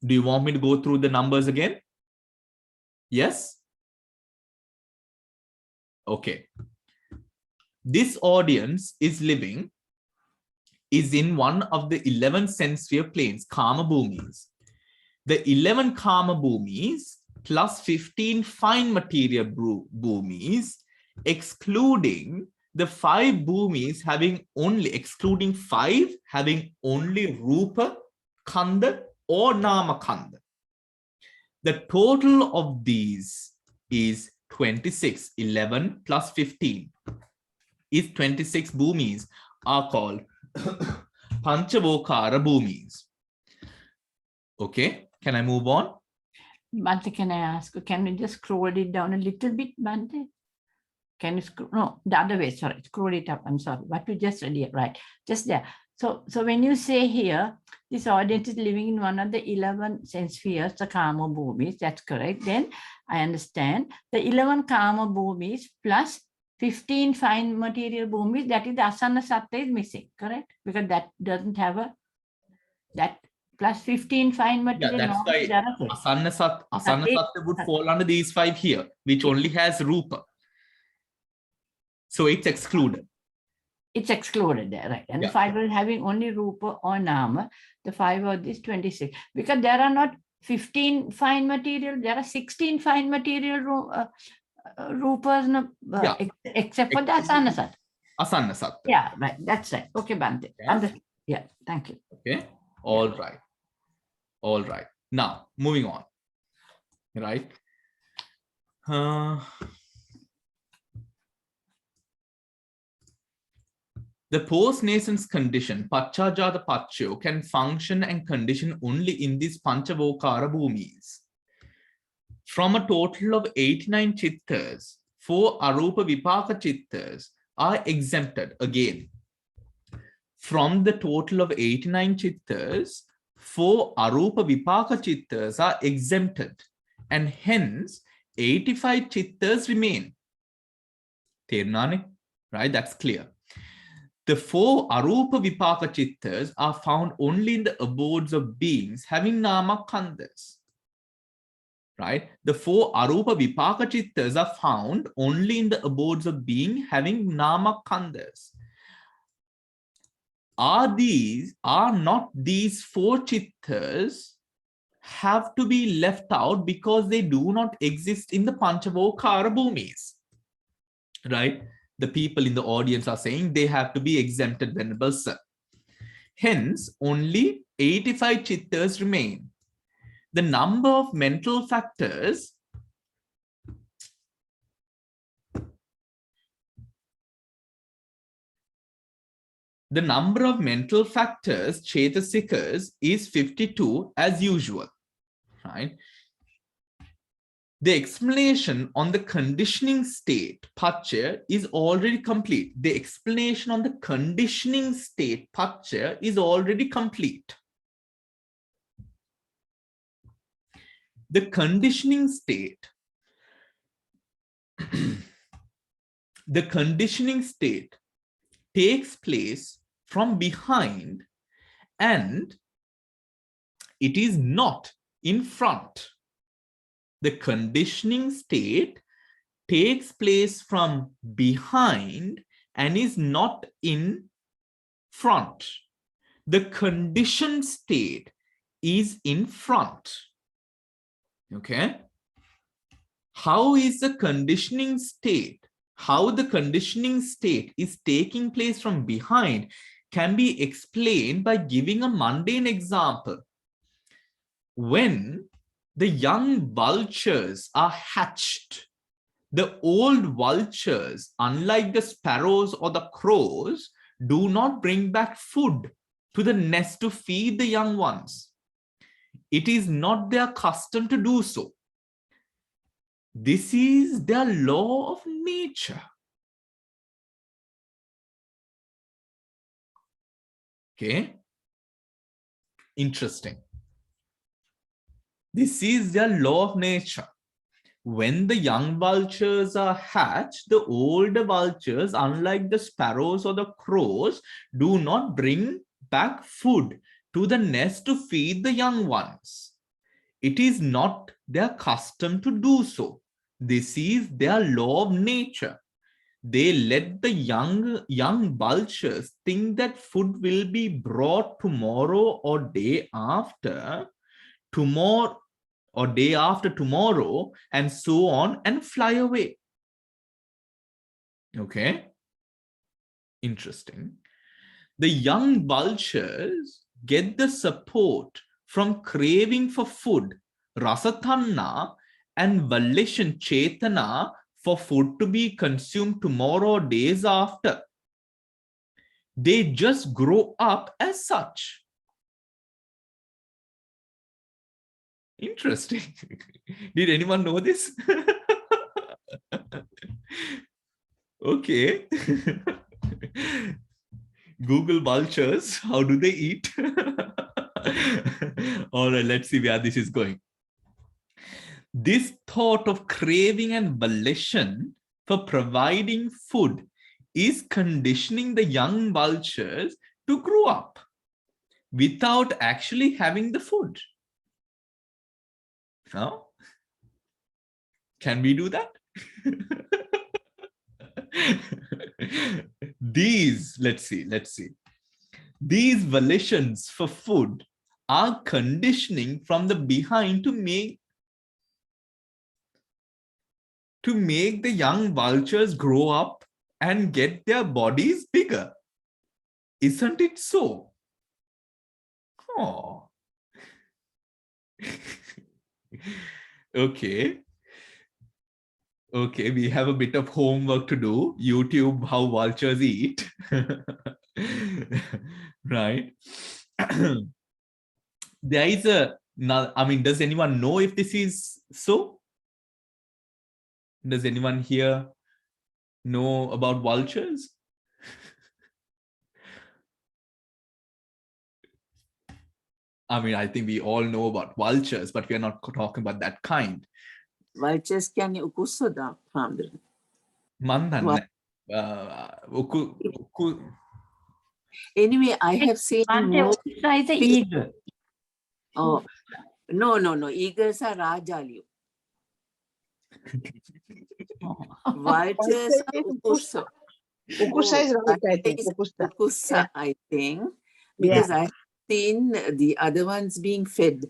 Do you want me to go through the numbers again? Yes? Okay. This audience is in one of the 11 sense sphere planes, Kama Bhumis. The 11 Kama Bhumis plus 15 fine material Bhumis, excluding the 5 Bhumis having only, excluding 5 having only Rupa, Khandha or Nama Khandha. The total of these is 26. 11 plus 15 is 26 Bhumis are called Panchavokara Bhumis. Okay, can I move on? Bhante, can I ask, can we just scroll it down a little bit, Bhante? Can you scroll? No, the other way, sorry, scroll it up. I'm sorry, what we just read here, right? Just there. So when you say here, this audience is living in one of the 11 sense spheres, the Kama Bhumis, that's correct. Then I understand the 11 Kama Bhumis plus 15 fine material Bhumis, that is the Asana Sattva is missing, correct? Because that doesn't have that plus 15 fine material. Yeah, that's why Asana Sattva would fall under these 5 here, which only has Rupa. So it's excluded. It's excluded there, right? And the 5 are having only Rupa or Nama. The 5 of this 26. Because there are not 15 fine material, there are 16 fine material Rupas, except for the Asana Sattva. Asana Sattva. Yeah, right. That's right. Okay, Bhante. Yes. Yeah, thank you. Okay, all right. All right. Now, moving on. Right. The post-nascence condition, Pachajata Pacho, can function and condition only in these Panchavokara Bhumis. From a total of 89 chittas, 4 Arupa Vipaka chittas are exempted again. From the total of 89 chittas, 4 Arupa Vipaka chittas are exempted, and hence 85 chittas remain. Ternane, right? That's clear. The 4 Arupa Vipaka chittas are found only in the abodes of beings having Nama Khandhas. Right? The 4 Arupa Vipaka chittas are found only in the abodes of being having Nama Khandhas. Are not these 4 chittas have to be left out because they do not exist in the Panchavokara Bhumis? Right? The people in the audience are saying they have to be exempted, Venerable Sir. Hence, only 85 chittas remain. The number of mental factors Chetasikas, is 52 as usual. Right? The explanation on the conditioning state, Pachya, is already complete. The explanation on the conditioning state, Pachya, is already complete. The conditioning state, the conditioning state takes place from behind and it is not in front. The conditioning state takes place from behind and is not in front. The conditioned state is in front. Okay? How is the conditioning state? How the conditioning state is taking place from behind can be explained by giving a mundane example. When the young vultures are hatched, the old vultures, unlike the sparrows or the crows, do not bring back food to the nest to feed the young ones. It is not their custom to do so. This is their law of nature. Okay? Interesting. This is their law of nature. When the young vultures are hatched, the older vultures, unlike the sparrows or the crows, do not bring back food to the nest to feed the young ones. It is not their custom to do so. This is their law of nature. They let the young vultures think that food will be brought tomorrow or day after tomorrow, and so on, and fly away. Okay? Interesting. The young vultures get the support from craving for food, rasatanna, and volition, chetana, for food to be consumed tomorrow or days after. They just grow up as such. Interesting. Did anyone know this? Okay. Google vultures. How do they eat? All right, let's see where this is going. This thought of craving and volition for providing food is conditioning the young vultures to grow up without actually having the food. Now, can we do that? Let's see. These volitions for food are conditioning from the behind to make the young vultures grow up and get their bodies bigger. Isn't it so? Oh. Okay, we have a bit of homework to do. YouTube, how vultures eat. Right. There is does anyone know if this is so? Does anyone here know about vultures? I think we all know about vultures, but we are not talking about that kind. Vultures can ukusoda, Father. Anyway, I have seen more. Is the eagle. Oh, no. Eagles are Rajalyu. Vultures are ukusa. Ukusa is right, I think. Ukusa, I think. Because I have seen the other ones being fed.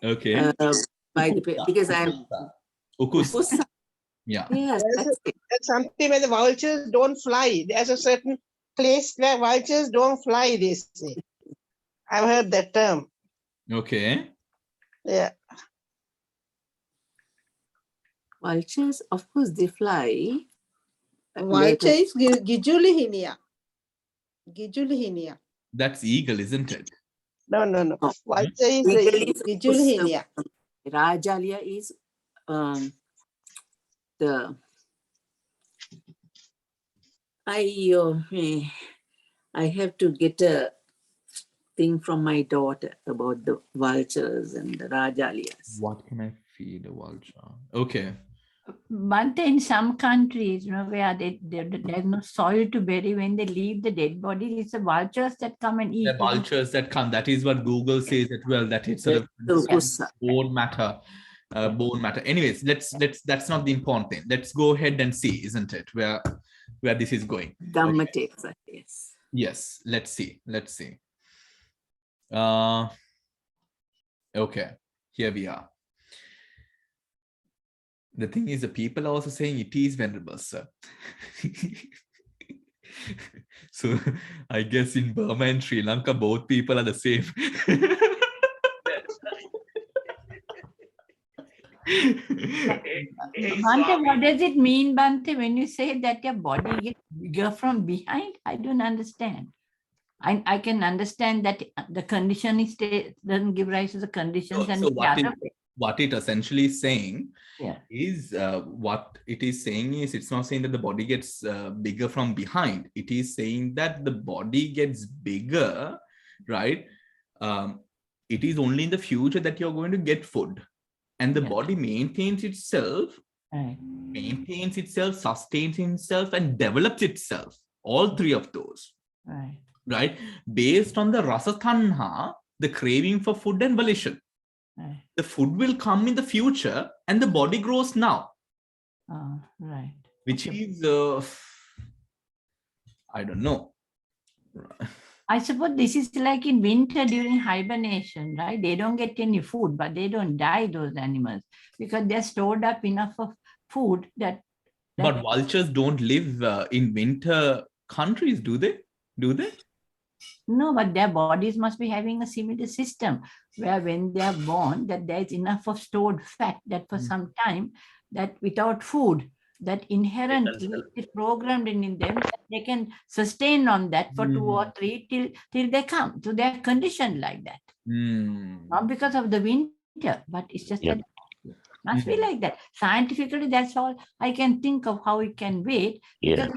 Okay. Because I'm ukusa. Yeah. Yes, that's it. There's something where the vultures don't fly. There's a certain place where vultures don't fly, they say. I've heard that term. Okay. Yeah. Vultures, of course, they fly. Vulture is Gijulihinia. Gijulihinia. That's eagle, isn't it? No. Vulture is Eagle is Gijulihinia. Rajalya is I have to get a thing from my daughter about the vultures and the Rajaliyas. What can I feed a vulture? Okay. But in some countries, where there's no soil to bury when they leave the dead body, it's the vultures that come and eat. The vultures that come. That is what Google says as well. That it's sort of bone matter. Bone matter. Anyways, that's not the important thing. Let's go ahead and see, isn't it? Where this is going. Dhamma takes us, yes. Yes. Let's see. Okay. Here we are. The thing is, the people are also saying it is venerable, sir. So I guess in Burma and Sri Lanka, both people are the same. Bhante, what does it mean, Bhante, when you say that your body gets bigger from behind? I don't understand. I can understand that the condition doesn't give rise to the conditions. So what it essentially is saying is what it is saying is, it's not saying that the body gets bigger from behind. It is saying that the body gets bigger, right? It is only in the future that you're going to get food. And the body maintains itself, sustains itself, and develops itself. All three of those. Right? Based on the rasa tanha, the craving for food and volition. The food will come in the future and the body grows now. Which is, I don't know. I suppose this is like in winter during hibernation, right? They don't get any food, but they don't die, those animals, because they're stored up enough of food that... But vultures don't live in winter countries, do they? No, but their bodies must be having a similar system where when they are born, that there's enough of stored fat that for some time, that without food, that inherently is programmed in them, they can sustain on that for 2 or 3 till they come. So they are conditioned like that. Not because of the winter, but it's just that it must be like that. Scientifically, that's all I can think of how it can wait. Because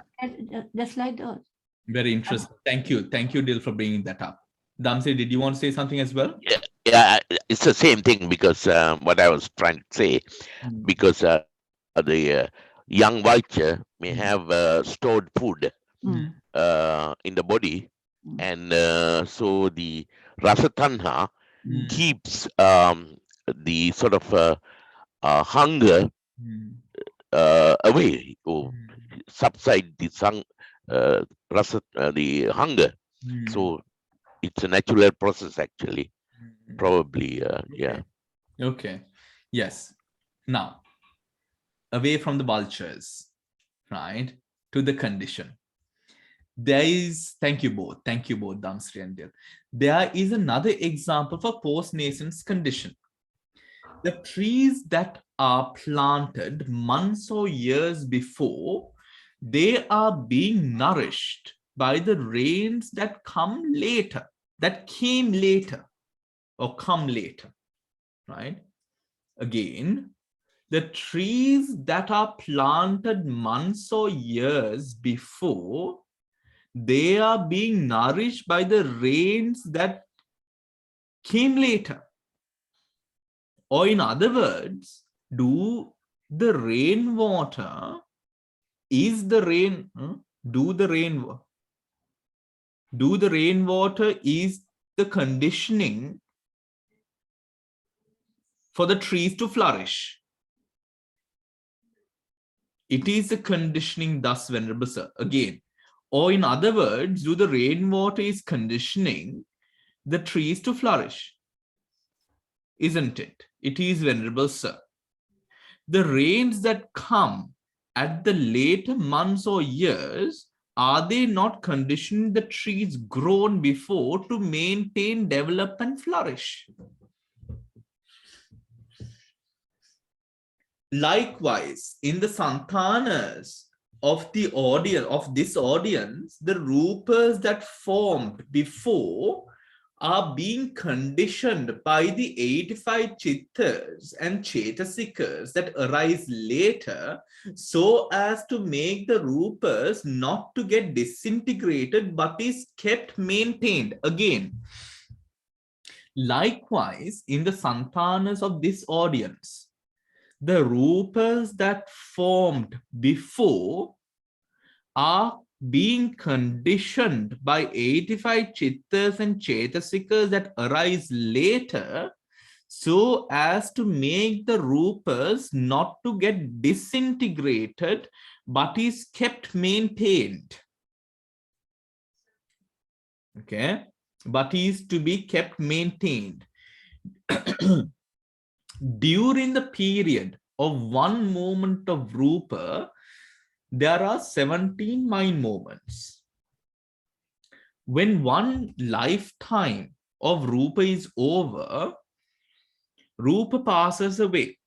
just like those. Very interesting. Thank you, Dil, for bringing that up. Damse, did you want to say something as well? Yeah, it's the same thing, because what I was trying to say, because the young vulture may have stored food in the body, and so the rasa tanha keeps the sort of hunger away, or subside the hunger. So it's a natural process, actually. Probably, yeah. Okay. Yes. Now, away from the vultures, right, to the condition. There is, thank you both, Damsri and Dil. There is another example for post-nascence condition. The trees that are planted months or years before, they are being nourished by the rains that come later, that came later or come later, right? Again, the trees that are planted months or years before, they are being nourished by the rains that came later. Or in other words, do the rainwater is the rainwater is the conditioning for the trees to flourish? It is the conditioning, thus, Venerable Sir. Again, or in other words, do the rainwater is conditioning the trees to flourish? Isn't it? It is, Venerable Sir. The rains that come at the later months or years, are they not conditioning the trees grown before to maintain, develop, and flourish? Likewise, in the santanas of the audience, of this audience, the rupas that formed before, are being conditioned by the 85 chittas and chetasikas that arise later, so as to make the rupas not to get disintegrated but is kept maintained. Again, likewise, in the santanas of this audience, the rupas that formed before are being conditioned by 85 chittas and chetasikas that arise later, so as to make the rupas not to get disintegrated, but is kept maintained. Okay, but is to be kept maintained. During the period of one moment of rupa, there are 17 mind moments. When one lifetime of rupa is over, rupa passes away.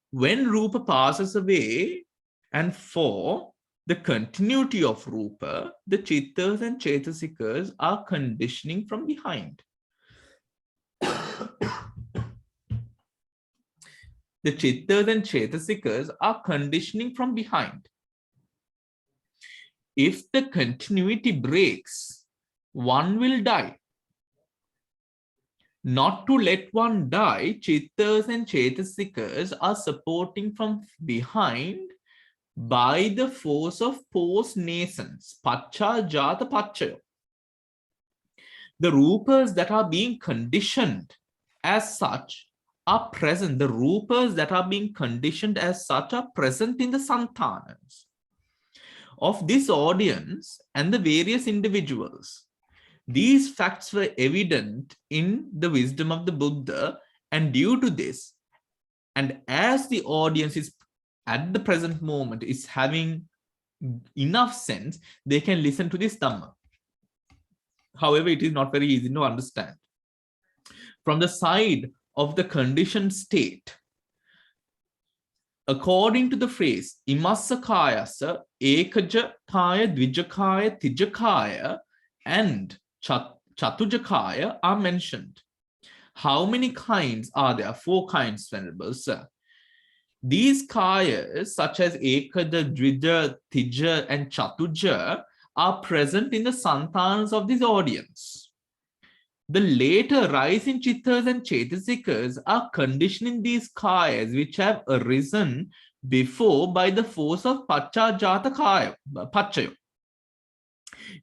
When rupa passes away, and for the continuity of rupa, the chittas and chetasikas are conditioning from behind. The chittas and chetasikas are conditioning from behind. If the continuity breaks, one will die. Not to let one die, chittas and chetasikas are supporting from behind by the force of post-nascence, pacha jata pachayo. The rupas that are being conditioned as such are present. The rupas that are being conditioned as such are present in the santanas of this audience and the various individuals. These facts were evident in the wisdom of the Buddha, and due to this, and as the audience is at the present moment is having enough sense, they can listen to this Dhamma. However, it is not very easy to understand. From the side of the conditioned state, according to the phrase imassa kayasa ekaja kaya dvijakaya tijakaya and chatujakaya are mentioned. How many kinds are there? 4 kinds, Venerable Sir. These kayas, such as ekaja, dvija, tija, and chatuja, are present in the santanas of this audience. The later rising chittas and chetasikas are conditioning these kayas which have arisen before by the force of pacha jata kaya, pachayo.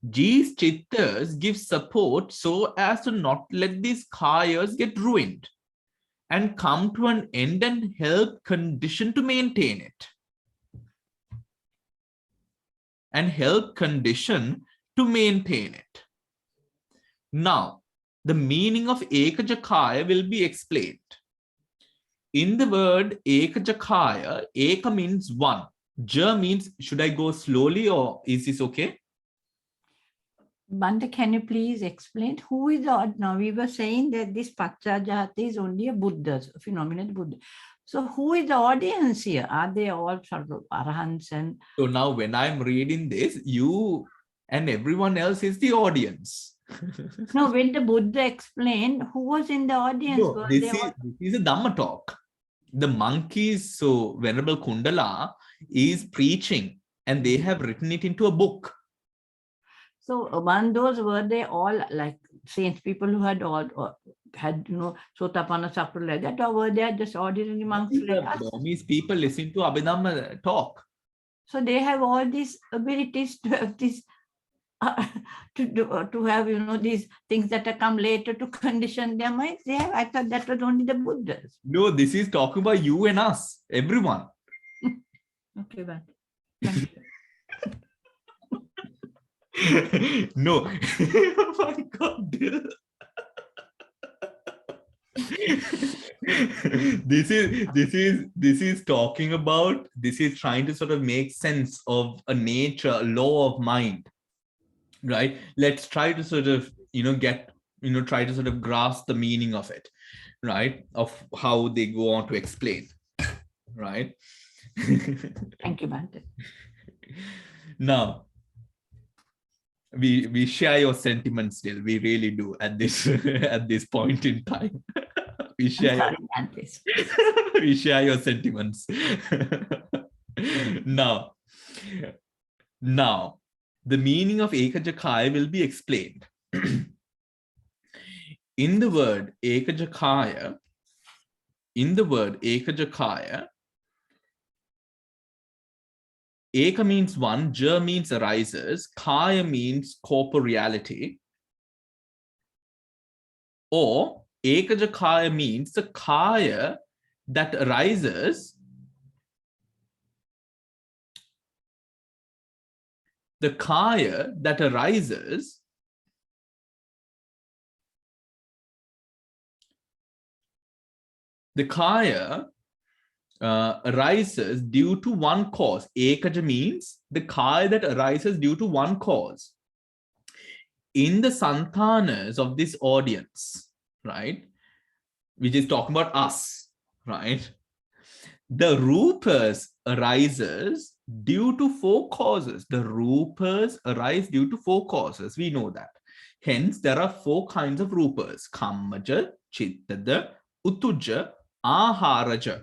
These chittas give support so as to not let these kayas get ruined and come to an end and help condition to maintain it. And help condition to maintain it. Now, the meaning of ekajakaya will be explained. In the word ekajakaya, eka means one. Ja means, should I go slowly or is this okay? Bhante, can you please explain who is the, now we were saying that this Pachajata is only a Buddha, phenomenal Buddha. So who is the audience here? Are they all sort of arahants? And so now when I'm reading this, you and everyone else is the audience. no, when the Buddha explained, who was in the audience? No, this is a Dhamma talk. The monkeys, so Venerable Kundala is preaching and they have written it into a book. So among those, were they all like saints, people who had all had, you know, Sotapanna Sakura like that, or were they just ordinary monks like us? Burmese people listen to Abhidhamma talk. So they have all these abilities to have this, to have, you know, these things that have come later to condition their minds. They have, I thought that was only the Buddhas. No, this is talking about you and us, everyone. Okay, but thank you. No. Oh my God. This is talking about, this is trying to sort of make sense of a nature, a law of mind, right? Let's try to sort of, try to sort of grasp the meaning of it, right? Of how they go on to explain, right? Thank you, Bhante. Now, we share your sentiments still. We really do at this at this point in time. We share Sorry, Bhante. we share your sentiments. Now, the meaning of Ekajakaya will be explained. In the word Ekajakaya, Eka means one, Ja means arises, Kaya means corporeality, or Ekajakaya means the Kaya that arises, the Kaya that arises arises due to one cause. Ekaja means the Kaya that arises due to one cause. In the Santanas of this audience, right, which is talking about us, right, the Rupas arises due to 4 causes. The Rupas arise due to 4 causes. We know that. Hence, there are 4 kinds of Rupas. Kammaja, Chittaja, Utuja, Aharaja.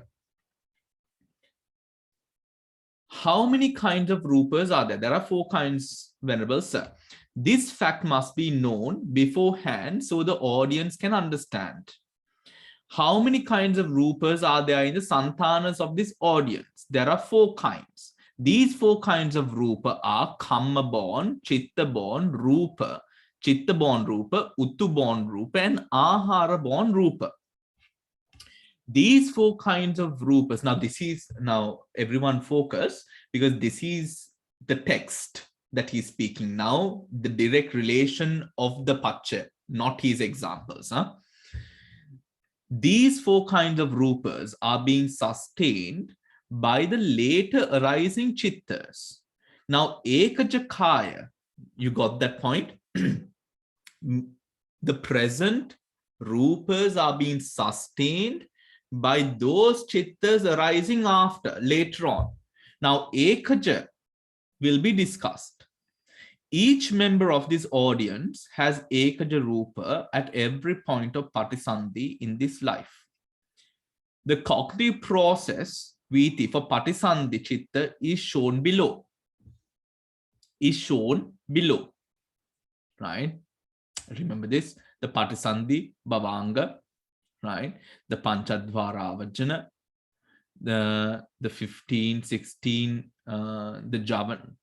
How many kinds of Rupas are there? There are 4 kinds, Venerable Sir. This fact must be known beforehand so the audience can understand. How many kinds of Rupas are there in the Santanas of this audience? There are 4 kinds. These 4 kinds of Rupa are Kamma born, Chitta born, Rupa, Chitta born Rupa, Uttu born Rupa, and Ahara born Rupa. These 4 kinds of Rupas, now everyone focus, because this is the text that he's speaking now, the direct relation of the Pacha, not his examples. These 4 kinds of Rupas are being sustained by the later arising Chittas. Now, Ekajakaya, you got that point? The present Rupas are being sustained by those Chittas arising after, later on. Now, Ekaja will be discussed. Each member of this audience has Ekaja Rupa at every point of Patisandhi in this life. The cognitive process, Viti, for Patisandhi Chitta is shown below. Right? Remember this, the Patisandhi, Bhavanga, right? The Panchadvara Vajjana, the 15, 16, the Javan.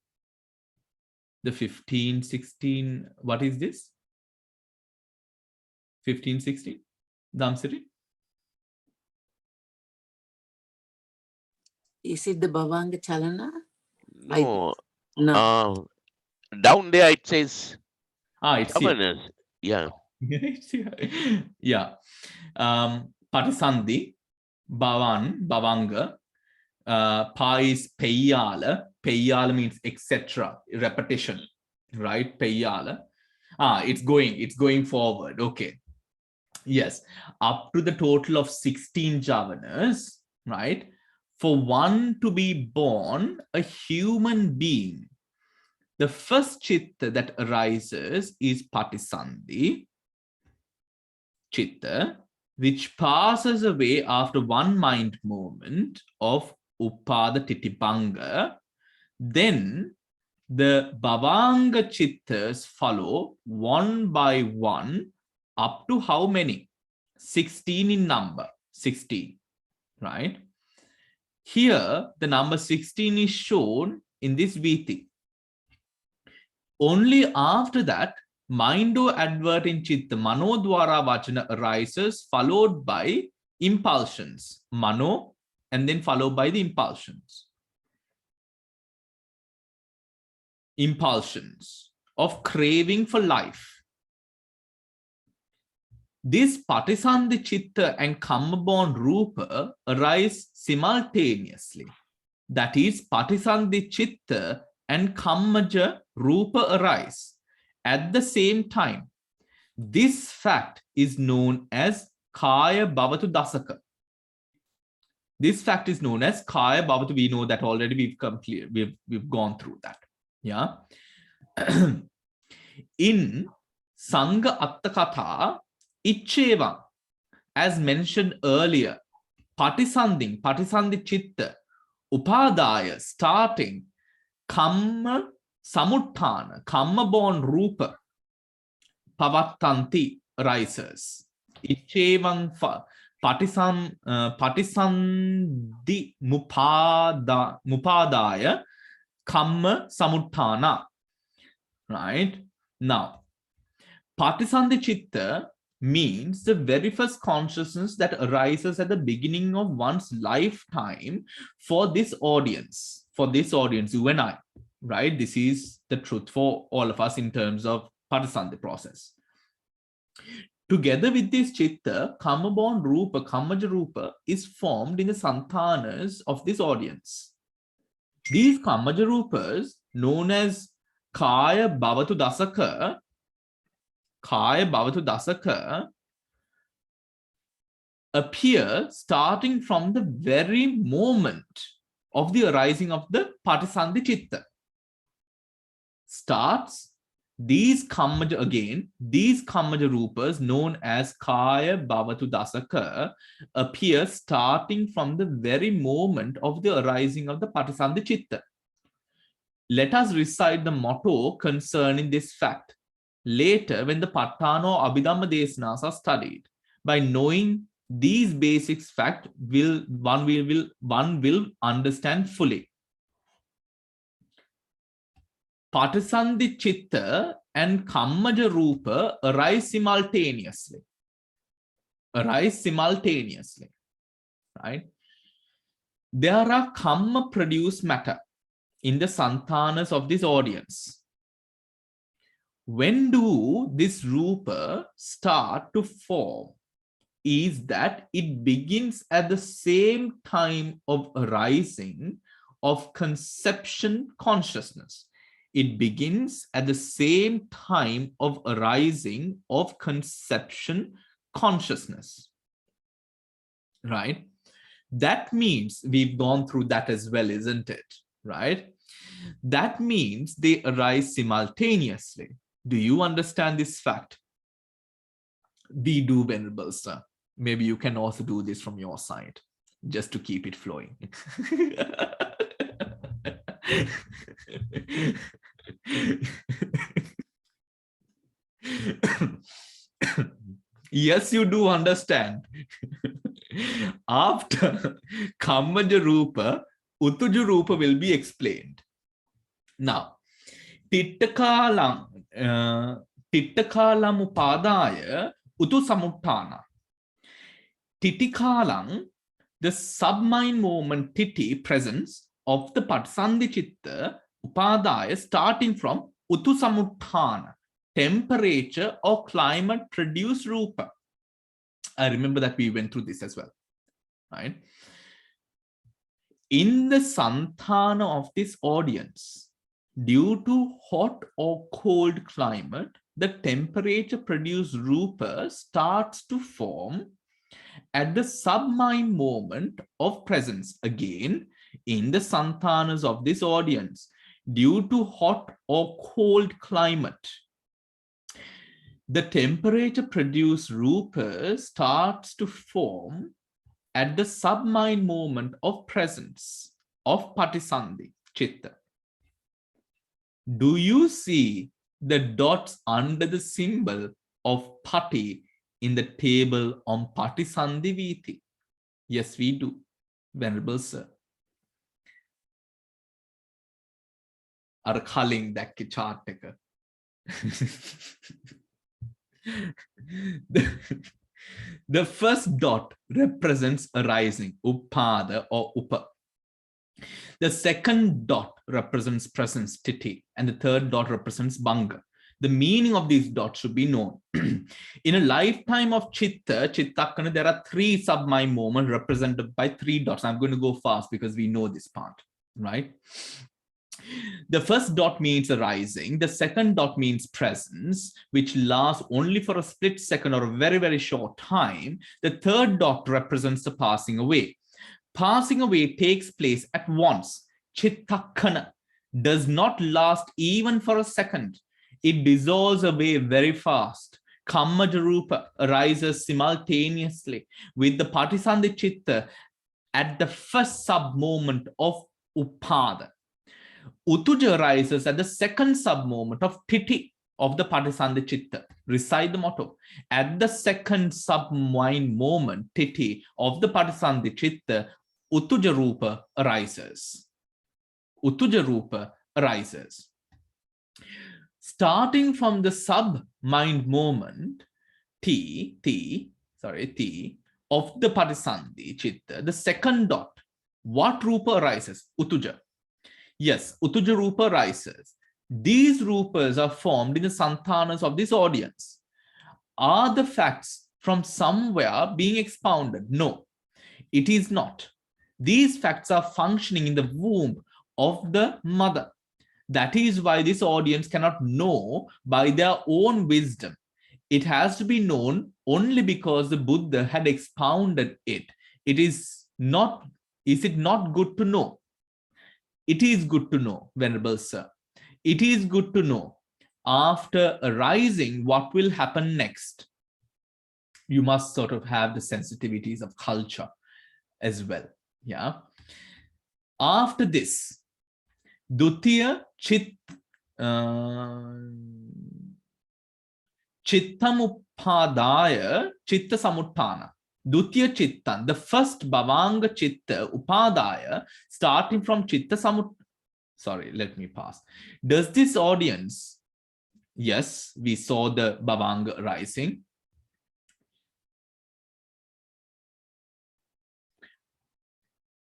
The 15, 16, what is this? 15, 16, Damsiri? Is it the Bhavanga Chalana? No. No. Down there it says It's here. Javanas. Yeah. Yeah. Patisandhi, Bhavanga, Pa is Peyala. Peyala means etc. Repetition, right? Peyala. It's going forward. Okay. Yes. Up to the total of 16 Javanas, right? For one to be born, a human being, the first Chitta that arises is Patisandhi Chitta, which passes away after one mind movement of Upada Titipanga. Then the Bhavanga Chittas follow one by one up to how many? 16 in number, 16, right? Here, the number 16 is shown in this Viti. Only after that, Mindo adverting Chitta, Manodwara Vachana arises, followed by impulsions. Mano, and then followed by the impulsions. Impulsions of craving for life. This Patisandhi Chitta and Kamma-born Rupa arise simultaneously. That is, Patisandhi Chitta and Kammaja Rupa arise at the same time. This fact is known as Kaya Bhavatu Dasaka. This fact is known as Kaya Bhavatu. We know that already. We've gone through that. Yeah. In Sangha Attakatha, Icheva, as mentioned earlier, Patisandhi Chitta, Upadaya, starting, Kamma Samuttana, Kamma born Rupa, Pavattanti, rises. Ichevang Patisandhi Mupadaya, Kamma Samuttana. Right? Now, Patisandhi Chitta means the very first consciousness that arises at the beginning of one's lifetime for this audience, you and I, right? This is the truth for all of us in terms of Patisandhi process. Together with this Chitta, Kamma-born Rupa, Kammaja Rupa is formed in the Santanas of this audience. These Kammaja Rupas, known as Kaya Bhavatu Dasaka, appear starting from the very moment of the arising of the Patisandhi Chitta. These Kammaja Rupas, known as Kaya Bhavatu Dasaka, appear starting from the very moment of the arising of the Patisandhi Chitta. Let us recite the motto concerning this fact. Later, when the Patthana or Abhidhamma Desanas are studied, by knowing these basic facts, one will understand fully. Patisandhi Chitta and Kammaja Rupa arise simultaneously. Right? There are Kamma produced matter in the Santanas of this audience. When do this Rupa start to form? Is that it begins at the same time of arising of conception consciousness. It begins at the same time of arising of conception consciousness. Right? That means we've gone through that as well, isn't it? Right? That means they arise simultaneously. Do you understand this fact? We do, Venerable Sir. Maybe you can also do this from your side, just to keep it flowing. Yes, you do understand. After Kammaja Rupa, Uttuja Rupa will be explained. Now, Tittakalam Upadaya Utu Samuttana. Titikalam, the submind moment titi presence of the Patisandhi Chitta Upadaya, starting from Utu Samuttana, temperature or climate produced Rupa. I remember that we went through this as well. Right? In the Santana of this audience, due to hot or cold climate, the temperature produced Rupa starts to form at the submind moment of presence. Again, in the Santanas of this audience, due to hot or cold climate, the temperature produced Rupa starts to form at the submind moment of presence of Patisandhi Chitta. Do you see the dots under the symbol of Pati in the table on Patisandhi Viti? Yes, we do, Venerable Sir. Ar khaling dakki chart එක. The first dot represents arising, upada or upa. The second dot represents presence, titi, and the third dot represents banga. The meaning of these dots should be known. In a lifetime of Chittakkana, there are three submind moments represented by three dots. I'm going to go fast because we know this part, right? The first dot means arising. The second dot means presence, which lasts only for a split second or a very, very short time. The third dot represents the passing away. Passing away takes place at once. Chittakkana does not last even for a second. It dissolves away very fast. Kammaja Rupa arises simultaneously with the Patisandhi Chitta at the first sub-moment of Upada. Utuja arises at the second sub-moment of Titi of the Patisandhi Chitta. Recite the motto. At the second sub-mind moment, Titi of the Patisandhi Chitta, Utuja Rupa arises. Utuja Rupa arises. Starting from the sub-mind moment, T of the Patisandhi Chitta, the second dot, what Rupa arises? Utuja. Yes, Utuja Rupa arises. These Rupas are formed in the Santanas of this audience. Are the facts from somewhere being expounded? No, it is not. These facts are functioning in the womb of the mother. That is why this audience cannot know by their own wisdom. It has to be known only because the Buddha had expounded it. Is it not good to know? It is good to know, Venerable Sir. It is good to know. After arising, what will happen next? You must sort of have the sensitivities of culture as well. Yeah. After this, Dutiya Chittamupadaya Chitta Samuttana. Dutiya Chittan, the first Bhavanga Chitta Upadaya, starting from Chitta Samut. Sorry, let me pass. Does this audience, yes, we saw the Bhavanga rising.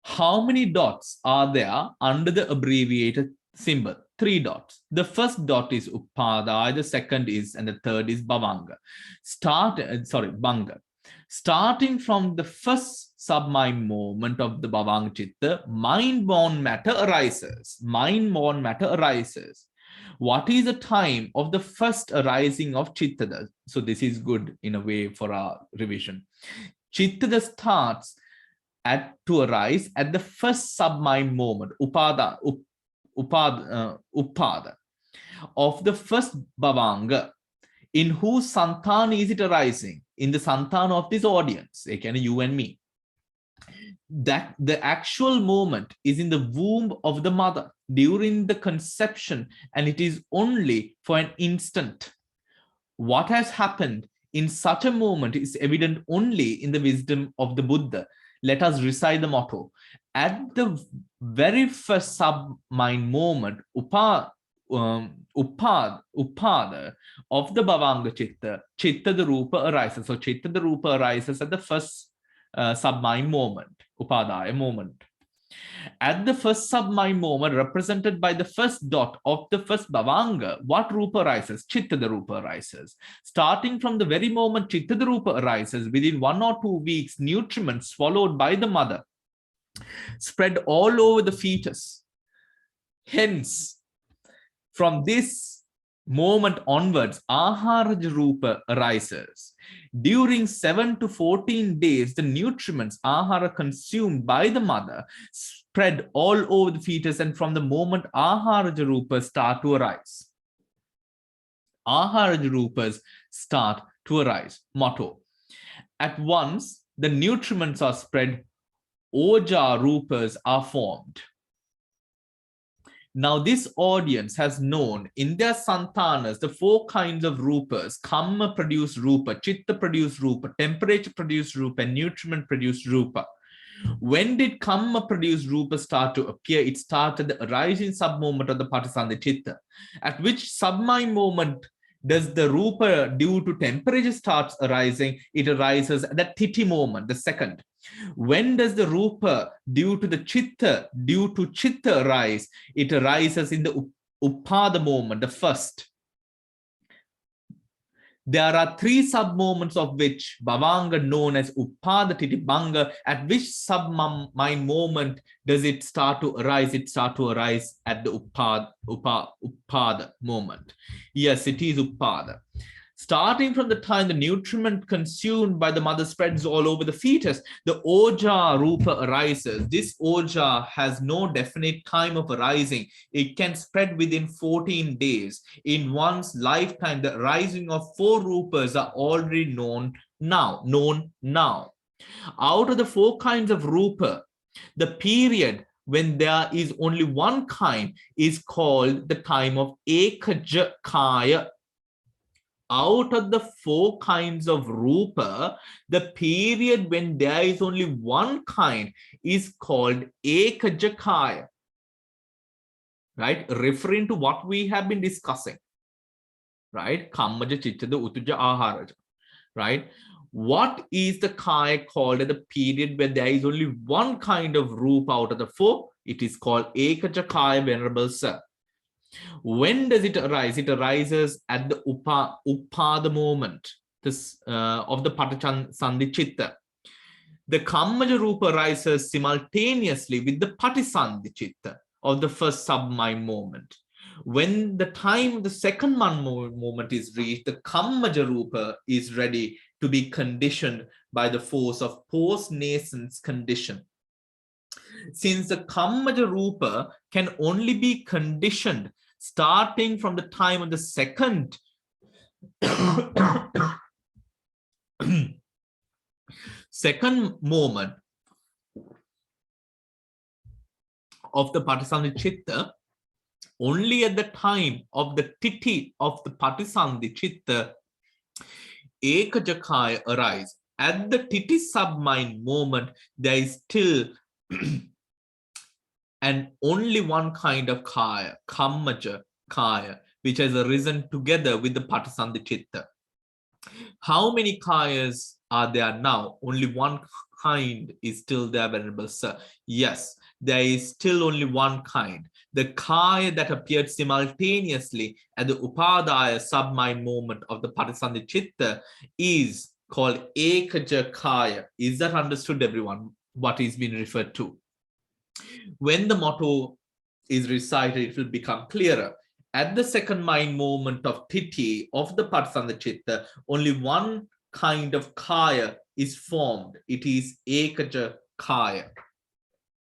How many dots are there under the abbreviated symbol? 3 dots. The first dot is Upadaya, the second is, and the third is Bhavanga. Bhanga. Starting from the first sub-mind moment of the Bhavanga Chitta, mind-born matter arises. Mind-born matter arises. What is the time of the first arising of Chitta? So this is good in a way for our revision. Chitta starts to arise at the first sub-mind moment, Upada, of the first Bhavanga. In whose Santana is it arising? In the Santana of this audience, again, you and me. That the actual moment is in the womb of the mother during the conception, and it is only for an instant. What has happened in such a moment is evident only in the wisdom of the Buddha. Let us recite the motto. At the very first sub-mind moment, Upada of the Bhavanga Chitta, Chitta the Rupa arises. So Chitta the Rupa arises at the first sub-mind moment, Upadaya moment. At the first sub-mind moment, represented by the first dot of the first Bhavanga, what Rupa arises? Chitta the Rupa arises. Starting from the very moment Chitta the Rupa arises, within 1 or 2 weeks, nutriment swallowed by the mother spread all over the fetus. Hence, from this moment onwards, Aharaja Rupa arises. During 7 to 14 days, the nutriments, Ahara consumed by the mother, spread all over the fetus, and from the moment Aharaja Rupas start to arise. Aharaja Rupas start to arise. Motto. At once, the nutriments are spread, Oja Rupas are formed. Now, this audience has known in their Santanas the 4 kinds of Rupas: Kamma produced Rupa, Chitta produced Rupa, temperature produced Rupa, and nutriment produced Rupa. When did Kamma produced Rupa start to appear? It started the arising sub-moment of the Patisandhi Chitta. At which sub-mind moment does the Rupa due to temperature starts arising? It arises at the Titi moment, the second. When does the Rupa due to Chitta arise? It arises in the Upada moment, the first. There are 3 sub-moments of which Bhavanga known as Upada Titi Bhanga. At which sub-mind moment does it start to arise? It starts to arise at the Upada moment. Yes, it is Upada. Starting from the time the nutriment consumed by the mother spreads all over the fetus, the oja rupa arises. This oja has no definite time of arising. It can spread within 14 days. In one's lifetime, the arising of 4 rupas are already known now. Out of the 4 kinds of rupa, the period when there is only one kind is called the time of ekaja kaya. Out of the 4 kinds of rupa, the period when there is only one kind is called ekaja kaya. Right? Referring to what we have been discussing. Right? Kammaja, chittada, utuja, aharaja. Right? What is the kaya called at the period when there is only one kind of rupa out of the 4? It is called ekaja kaya, Venerable Sir. When does it arise? It arises at the upada moment of the patisandhi chitta. The kammaja rupa arises simultaneously with the patisandhi chitta of the first sub-mind moment. When the time of the second moment is reached, the kammaja rupa is ready to be conditioned by the force of post-nascence condition. Since the kammaja rupa can only be conditioned starting from the time of the second moment of the patisandhi chitta, only at the time of the titi of the patisandhi chitta, ekaja kaya arise. At the titi sub-mind moment, there is still and only one kind of kaya, kammaja kaya, which has arisen together with the patisandhi chitta. How many kayas are there now? Only one kind is still there, Venerable Sir. Yes, there is still only one kind. The kaya that appeared simultaneously at the upadaya sub-mind moment of the patisandhi chitta is called ekaja kaya. Is that understood, everyone, what is being referred to? When the motto is recited, it will become clearer. At the second mind moment of titi of the patisandhi chitta, only one kind of kaya is formed. It is ekaja kaya,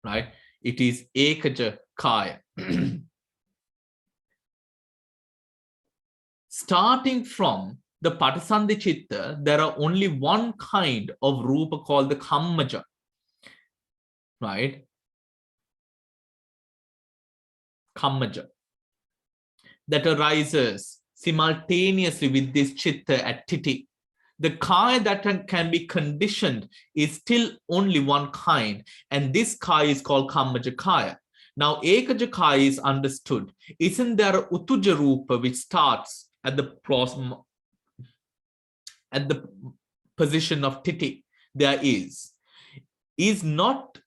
right? It is ekaja kaya. Starting from the patisandhi chitta, there are only one kind of rupa called the kammaja, right? Kammaja, that arises simultaneously with this chitta at titi. The kaya that can be conditioned is still only one kind, and this kaya is called kammaja kaya. Now, ekaja kaya is understood. Isn't there a utuja rupa which starts at the position of titi? There is. Is not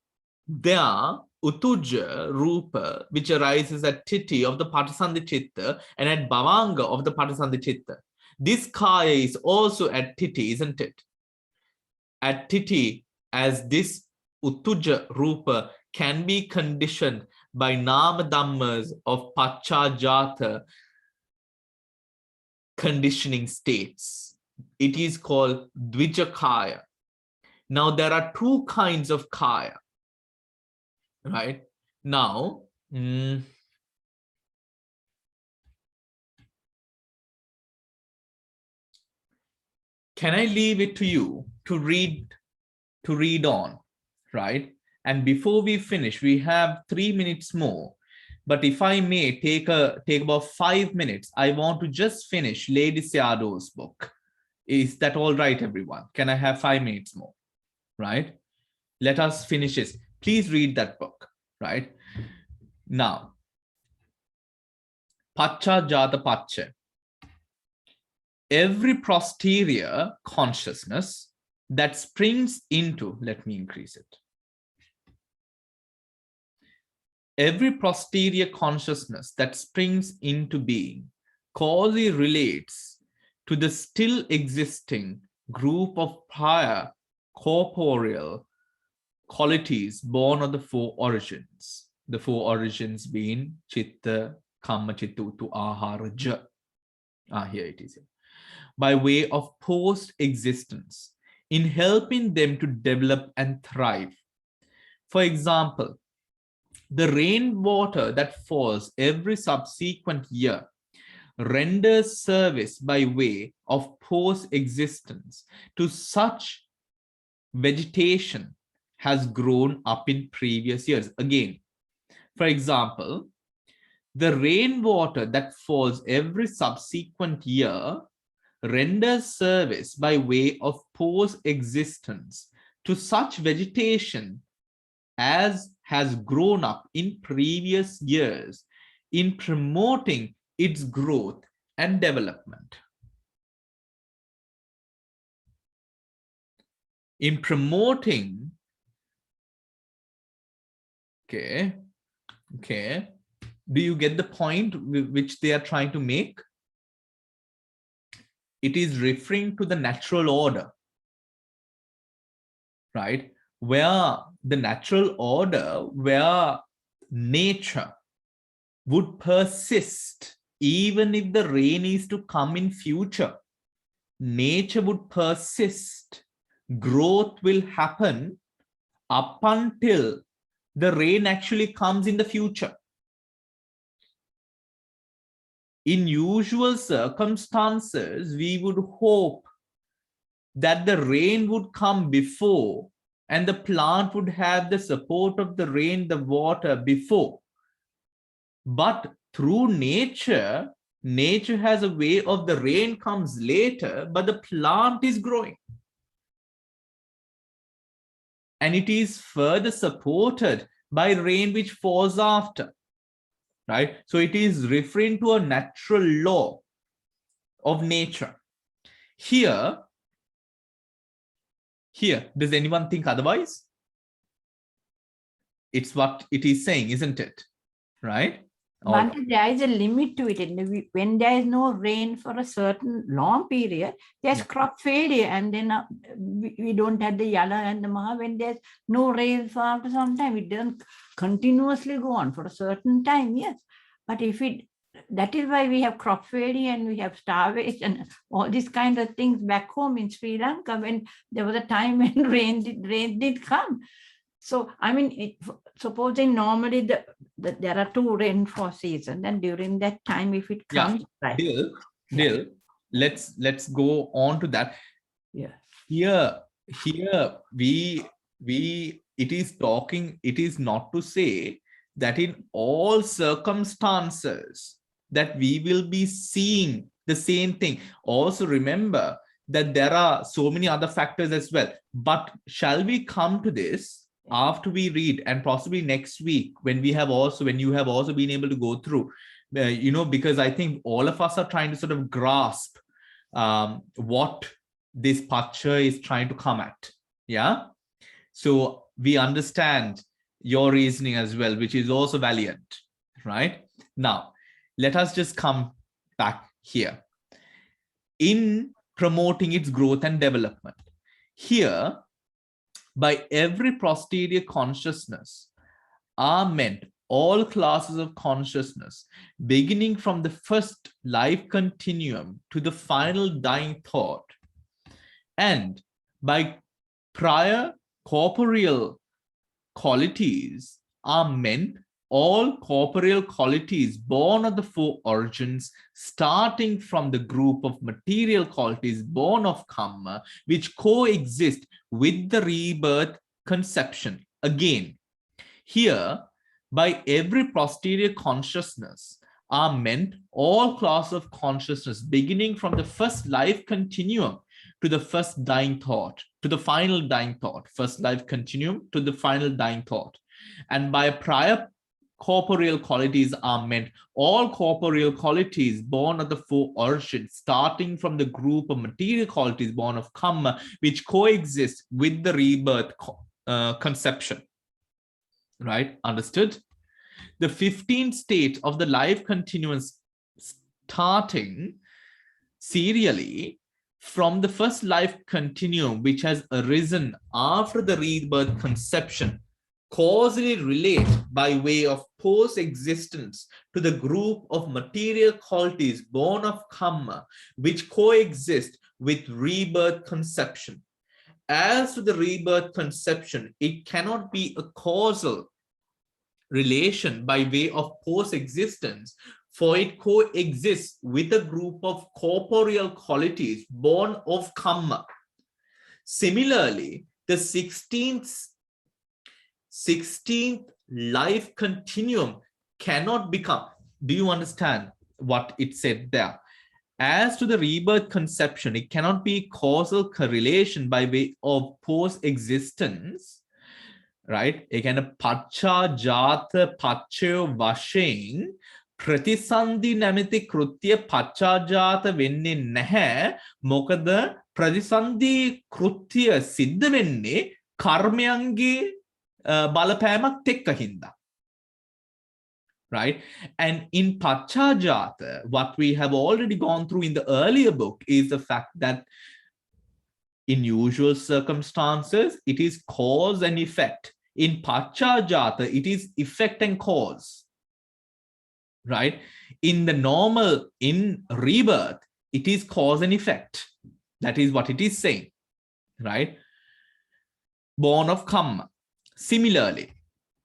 there utuja rupa which arises at titi of the patisandhi chitta and at bhavanga of the patisandhi chitta? This kaya is also at titi, isn't it? At titi, as this utuja rupa can be conditioned by nama dhammas of pachajata conditioning states. It is called dvija kaya. Now, there are 2 kinds of kaya. Right now, can I leave it to you to read on, right? And before we finish, we have 3 minutes more. But if I may take about 5 minutes, I want to just finish Lady Seado's book. Is that all right, everyone? Can I have 5 minutes more? Right? Let us finish this. Please read that book, right? Now, Pacha Jata Pacha. Every posterior consciousness that springs into, let me increase it. Every posterior consciousness that springs into being causally relates to the still existing group of prior corporeal qualities born of the 4 origins. The 4 origins being chitta, kamma, chitta, utu, ahara, ja. Here it is. by way of post-existence in helping them to develop and thrive. For example, the rainwater that falls every subsequent year renders service by way of post-existence to such vegetation has grown up in previous years. Again, for example, the rainwater that falls every subsequent year renders service by way of post-existence to such vegetation as has grown up in previous years in promoting its growth and development. In promoting, okay, do you get the point which they are trying to make? It is referring to the natural order, right? Where the natural order, where nature would persist even if the rain is to come in future. Nature would persist. Growth will happen up until the rain actually comes in the future. In usual circumstances, we would hope that the rain would come before and the plant would have the support of the rain, the water before. But through nature, nature has a way of the rain comes later, but the plant is growing. And it is further supported by rain which falls after, right? So it is referring to a natural law of nature. Here, does anyone think otherwise? It's what it is saying, isn't it? Right? But there is a limit to it. When there is no rain for a certain long period, there's crop failure, and then we don't have the yellow and the maha. When there's no rain for after some time, it doesn't continuously go on for a certain time, yes. But if it, that is why we have crop failure and we have starvation, all these kind of things back home in Sri Lanka, when there was a time when rain did come. So, I mean, supposing normally there are 2 rainfall seasons, and during that time, if it comes, right. Dil, let's go on to that. Yeah. Here it is not to say that in all circumstances that we will be seeing the same thing. Also remember that there are so many other factors as well. But shall we come to this after we read, and possibly next week when you have also been able to go through, because I think all of us are trying to sort of grasp what this pacha is trying to come at. Yeah. So we understand your reasoning as well, which is also valiant, right? Now, let us just come back here. In promoting its growth and development, here, by every posterior consciousness are meant all classes of consciousness, beginning from the first life continuum to the final dying thought. And by prior corporeal qualities are meant all corporeal qualities born of the 4 origins, starting from the group of material qualities born of karma, which coexist with the rebirth conception. Again, here, by every posterior consciousness are meant all classes of consciousness, beginning from the first life continuum to the first dying thought, to the final dying thought, first life continuum to the final dying thought. And by prior corporeal qualities are meant all corporeal qualities born of the 4 origins, starting from the group of material qualities born of karma, which coexist with the rebirth conception. Right? Understood? The 15 states of the life continuance, starting serially from the first life continuum, which has arisen after the rebirth conception, causally relate by way of post-existence to the group of material qualities born of karma, which coexist with rebirth conception. As to the rebirth conception, it cannot be a causal relation by way of post-existence, for it coexists with a group of corporeal qualities born of karma. Similarly, the 16th life continuum cannot become, do you understand what it said there? As to the rebirth conception, it cannot be causal correlation by way of post-existence, right? Again, pacha jata pachayo vashen pratisandhi namiti krutya pacha jata venne naha mokada pratisandhi krutya siddha venne karmyange balapayamak tekka hinda. Right? And in Pachajata, what we have already gone through in the earlier book is the fact that in usual circumstances, it is cause and effect. In Pachajata, it is effect and cause. Right? In the normal, in rebirth, it is cause and effect. That is what it is saying. Right? Born of karma. Similarly,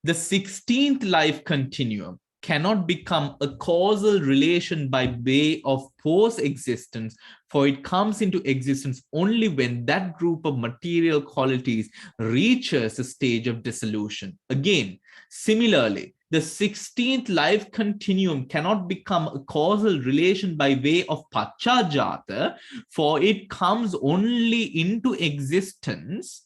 the 16th life continuum cannot become a causal relation by way of post-existence, for it comes into existence only when that group of material qualities reaches a stage of dissolution. Again, similarly, the 16th life continuum cannot become a causal relation by way of Pachajata, for it comes only into existence.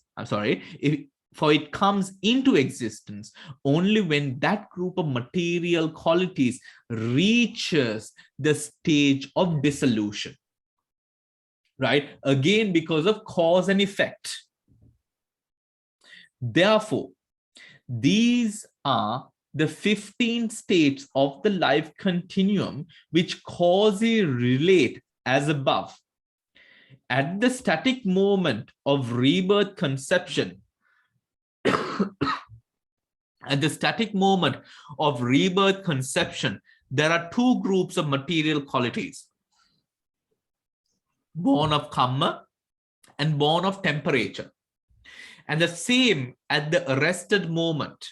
For it comes into existence only when that group of material qualities reaches the stage of dissolution. Right? Again, because of cause and effect. Therefore, these are the 15 states of the life continuum which causally relate as above. At the static moment of rebirth conception, at the static moment of rebirth conception, there are two groups of material qualities, born of karma and born of temperature. And the same at the arrested moment.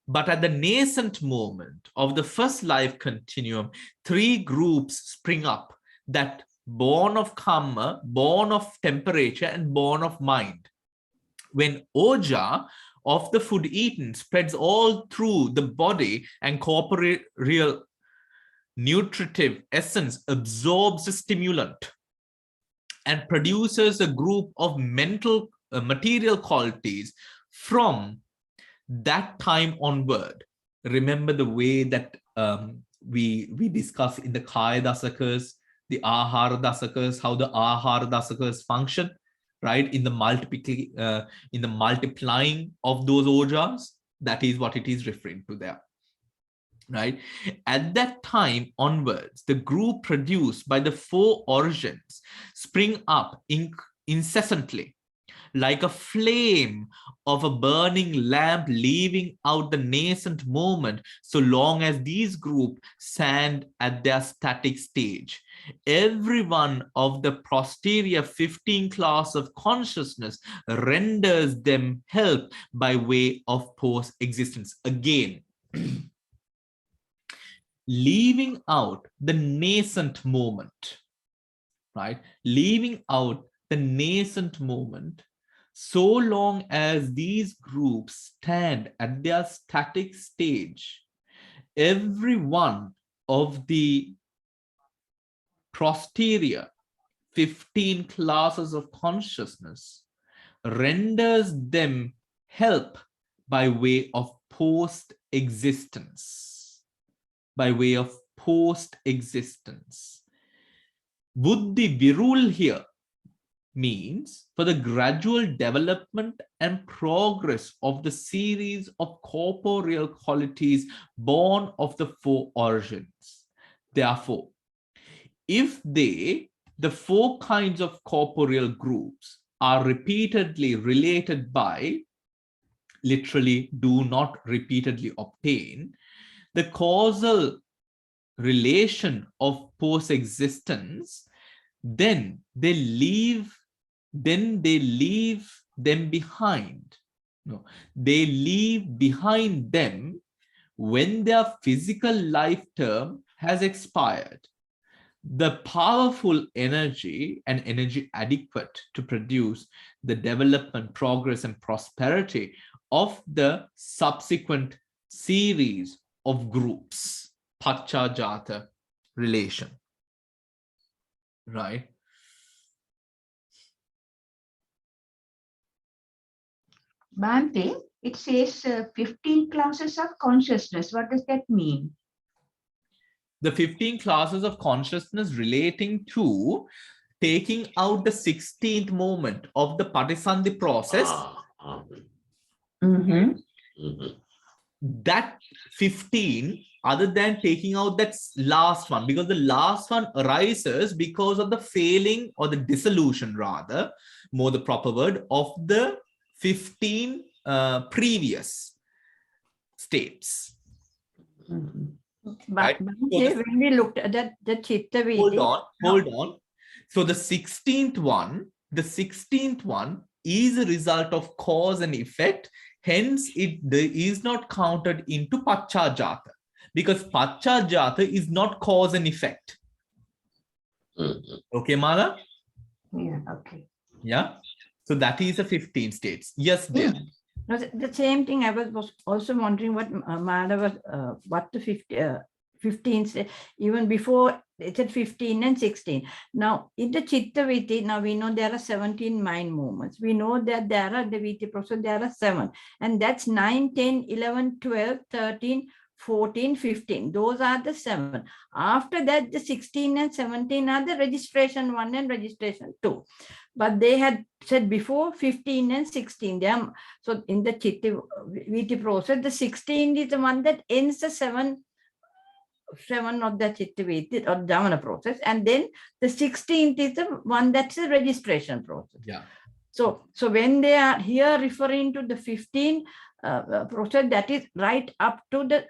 But at the nascent moment of the first life continuum, three groups spring up, that born of karma, born of temperature, and born of mind. When oja of the food eaten spreads all through the body and corporeal nutritive essence absorbs the stimulant and produces a group of mental material qualities from that time onward. Remember the way that we discuss in the Kaya Dasakas, the Ahara Dasakas, how the Ahara Dasakas function, right? In the multiplying of those ojas, that is what it is referring to there. Right? At that time onwards, the group produced by the four origins spring up incessantly, like a flame of a burning lamp, leaving out the nascent moment, so long as these groups stand at their static stage. Every one of the posterior 15 class of consciousness renders them help by way of post-existence. Again, leaving out the nascent moment, right? Leaving out the nascent moment, so long as these groups stand at their static stage, every one of the posterior 15 classes of consciousness renders them help by way of post-existence. By way of post-existence. Buddhi virul here means for the gradual development and progress of the series of corporeal qualities born of the four origins. Therefore, if the four kinds of corporeal groups are repeatedly related by, literally do not repeatedly obtain, the causal relation of post-existence, then they leave them behind. No, they leave behind them when their physical life term has expired. The powerful energy and energy adequate to produce the development, progress, and prosperity of the subsequent series of groups, Pachajata relation, right? Bhante, it says 15 classes of consciousness. What does that mean? The 15 classes of consciousness relating to taking out the 16th moment of the Patisandhi process. Mm-hmm. That 15, other than taking out that last one, because the last one arises because of the failing or the dissolution, rather, more the proper word, of the 15 previous states. Mm-hmm. Right? But when we looked at that, the Chitta Viti. Hold on. So the 16th one is a result of cause and effect. Hence, it is not counted into Pachajata, because Pachajata is not cause and effect. Okay, Mala? Yeah, okay. Yeah. So that is a 15 states. Yes, dear. No, the same thing. I was also wondering what Mala was, what the 15, even before it said 15 and 16. Now, in the Chitta Viti, now we know there are 17 mind movements. We know that there are the Viti process, there are 7. And that's 9, 10, 11, 12, 13, 14, 15. Those are the 7. After that, the 16 and 17 are the registration 1 and registration 2. But they had said before 15 and 16. So in the Chitta Viti process, the 16 is the one that ends the 7 of the Chitta Viti or Dhamana process, and then the 16th is the one that's the registration process. Yeah. So when they are here referring to the 15 process, that is right up to the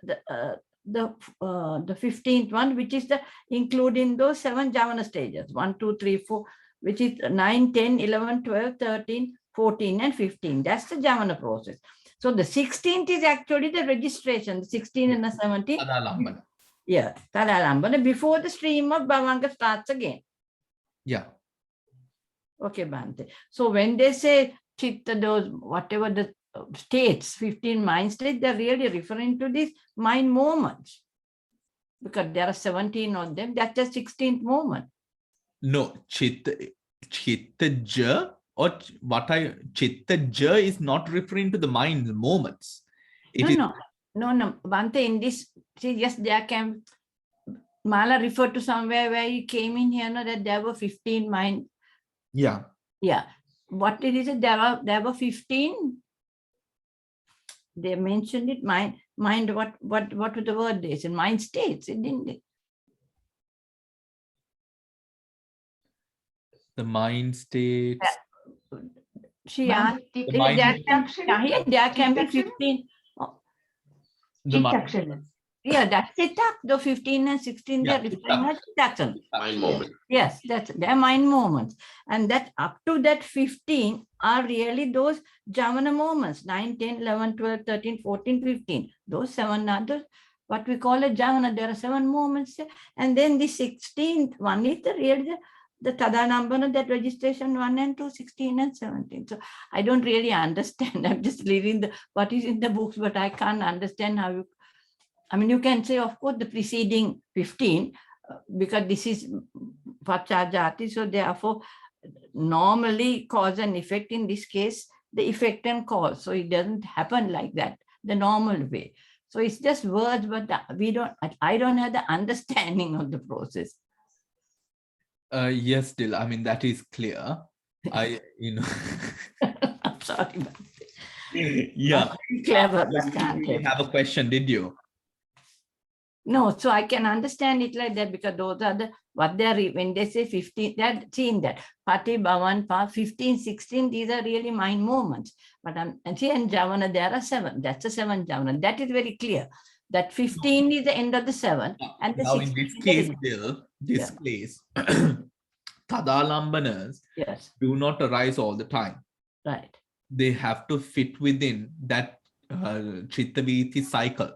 15th one, which is the including those 7 Jhana stages, 1, 2, 3, 4, which is 9, 10, 11, 12, 13, 14, and 15. That's the Jhana process. So the 16th is actually the registration, the 16 and the 17. Yeah, Tadalambana, before the stream of Bhavanga starts again. Yeah. Okay, Bhante. So when they say Chitta, those, whatever the states, 15 mind states, they're really referring to these mind moments. Because there are 17 of them, that's the 16th moment. No, Chitta-ja, or Chitta-ja is not referring to the mind moments. No, Bhante, in this, see, yes, there can, Mala referred to somewhere where he came in here, no, that there were 15 mind. Yeah. Yeah. What did he say? There were 15. They mentioned it, mind, what was the word they said? Mind states, didn't they? The mind states. She asked, there can be 15. Yeah, that's it. The 15 and 16, they're referring as Chittakshan. Mind moment. Yes, that's their mind moments. And that up to that 15 are really those Jhana moments, 9, 10, 11, 12, 13, 14, 15. Those 7 are those, what we call a Jhana. There are 7 moments. And then the 16th one is the real, the Tadanambana, that registration 1 and 2, 16 and 17. So I don't really understand. I'm just reading what is in the books, but I can't understand how you, I mean, you can say, of course, the preceding 15, because this is Pachajati. So therefore, normally cause and effect, in this case, the effect and cause. So it doesn't happen like that, the normal way. So it's just words, but I don't have the understanding of the process. Yes, Dil, I mean, that is clear. I'm sorry. Yeah. Clever. You have a question, did you? No, so I can understand it like that, because those are what they're, when they say 15, they're seeing that Pati, Bhavan, 15, 16, these are really mind moments. But and see, in Javana, there are 7. That's a 7 Javana. That is very clear. That 15 is the end of the 7, and the Now 16 in this is the case, beginning. Bill, this Yeah. case, Tadalambanas Yes, do not arise all the time. right. They have to fit within that Chittaviti cycle,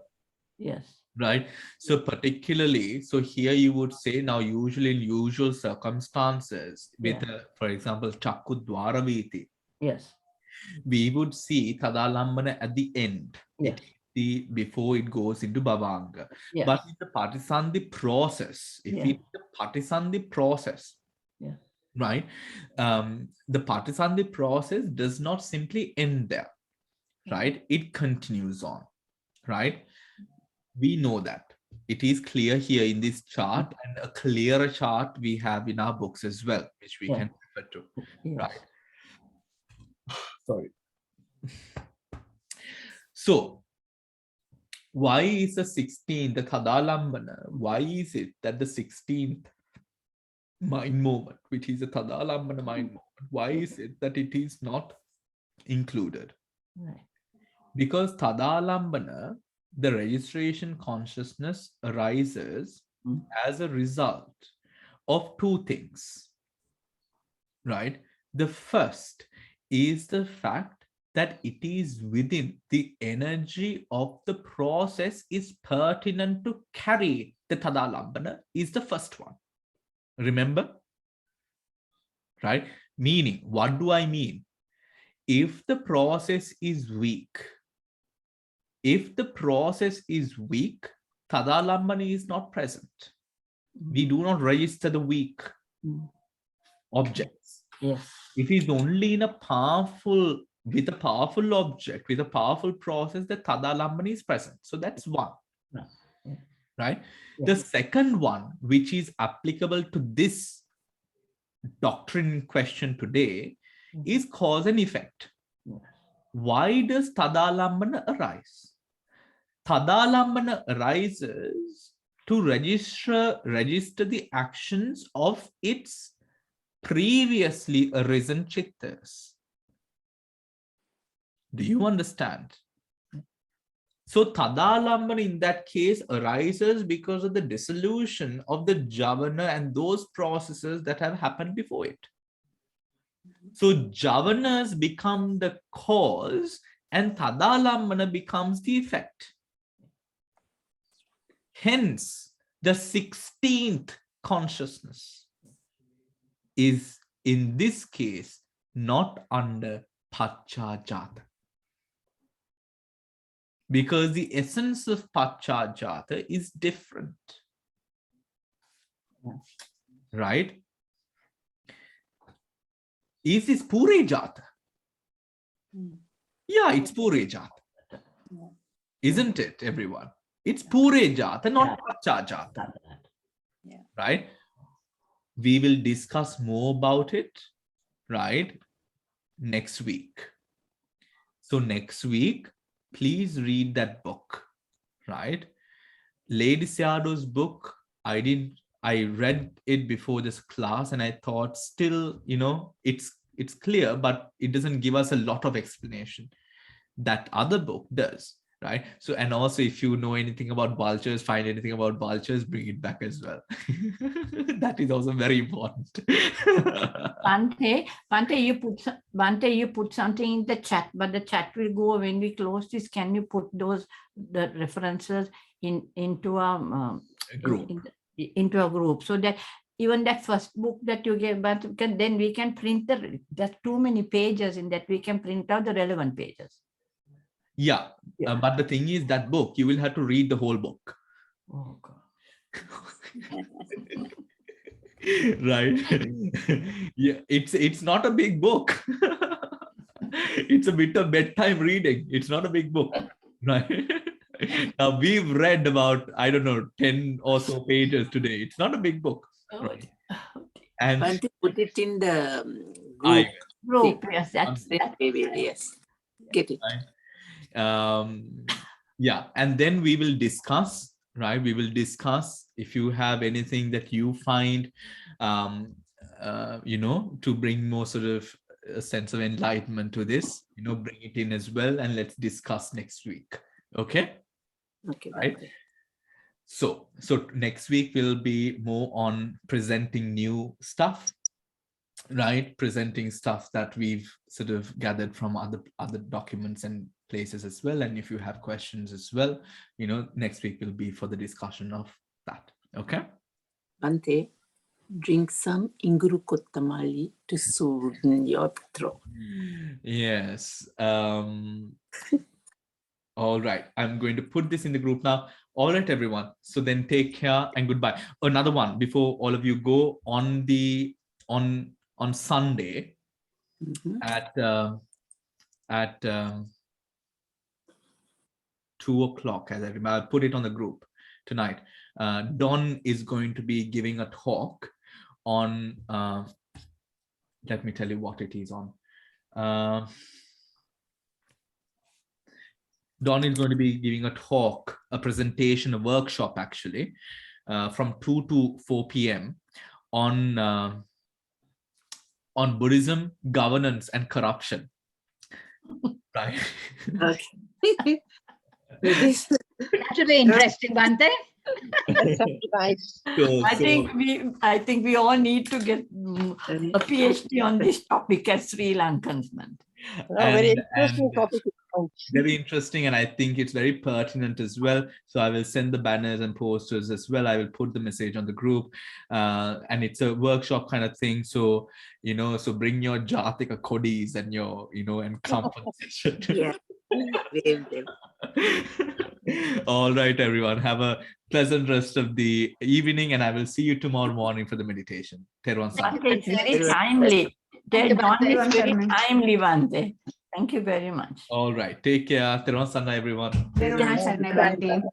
Yes. right? So particularly, so here you would say now usually in usual circumstances with, Yeah. for example, Chakku Dwaraviti, Yes. we would see Tadalambana at the end. Yes. Before it goes into Bhavanga. Yes. But in the Patisandhi process, if Yeah. it's the Patisandhi process, Yeah. right? The Patisandhi process does not simply end there, right? It continues on, right? We know that. It is clear here in this chart, and a clearer chart we have in our books as well, which we Yeah. can refer to, Yes. right? Sorry. So, why is the 16th, the Tadalambana, why is it that the 16th mind moment, which is a Tadalambana mind moment, why is it that it is not included? Right. Because Tadalambana, the registration consciousness arises as a result of two things, right? The first is the fact that it is within the energy of the process is pertinent to carry the Tadalambana is the first one. Remember? Right? Meaning, what do I mean? If the process is weak, Tadalambana is not present. We do not register the weak objects. Yes. If it's only in with a powerful object, with a powerful process, the Tadalambana is present. So that's one. Yeah. Right? Yeah. The second one, which is applicable to this doctrine in question today, is cause and effect. Yes. Why does Tadalambana arise? Tadalambana arises to register the actions of its previously arisen chittas. Do you understand? So Tadalambana in that case arises because of the dissolution of the Javana and those processes that have happened before it. So Javanas become the cause and Tadalambana becomes the effect. Hence, the 16th consciousness is in this case not under Pachajata. Because the essence of Pachajata is different. Right? Is this Pure Jata? Yeah, it's Pure Jata. Isn't it, everyone? It's Pure Jata, not Pachajata. Yeah. Right? We will discuss more about it, right, next week. So next week, please read that book, right? Lady Seado's book, I read it before this class and I thought still, it's clear, but it doesn't give us a lot of explanation. That other book does, right? So, and also if you know anything about vultures, find anything about vultures, bring it back as well. That is also very important. Bhante, you put something in the chat, but the chat will go when we close this. Can you put the references into a Group. into a group, so that even that first book that you gave, but then we can print there's too many pages in that, we can print out the relevant pages. Yeah, but the thing is that book, you will have to read the whole book. Oh God. Right? Yeah, it's not a big book. It's a bit of bedtime reading. It's not a big book, right? Now we've read about, I don't know, 10 or so pages today. It's not a big book. Right? And Bhante, put it in the group. Group, yes, that's Yes, get it. Yeah, and then we will discuss, right? We will discuss if you have anything that you find, to bring more sort of a sense of enlightenment to this, bring it in as well, and let's discuss next week. Okay? Okay. Right. Bhante. So next week will be more on presenting new stuff, right? Presenting stuff that we've sort of gathered from other documents and places as well. And if you have questions as well, next week will be for the discussion of that. Okay. Bhante, drink some Inguru Kottamali to soothe your throat. Yes. All right. I'm going to put this in the group now. All right, everyone. So then take care and goodbye. Another one before all of you go on Sunday Mhm. at 2 o'clock, as I remember. I'll put it on the group tonight. Don is going to be giving a talk on, let me tell you what it is on. Don is going to be giving a talk, a presentation, a workshop actually, from 2 to 4 p.m. on Buddhism, governance, and corruption. Right. Okay. This That should be interesting, Bhante. That sounds nice. I think we all need to get a PhD on this topic as Sri Lankans. Very interesting topic. Very interesting, and I think it's very pertinent as well. So I will send the banners and posters as well. I will put the message on the group, and it's a workshop kind of thing. So so bring your Jatika kodis and your and compensation. yeah. Wave them. All right, everyone. Have a pleasant rest of the evening, and I will see you tomorrow morning for the meditation. Teruvan Sannam. It's very timely. Thank you, That Bhante. is very timely, Bhante. Thank you very much. All right. Take care. Teruvan Sannam, everyone. Bhante.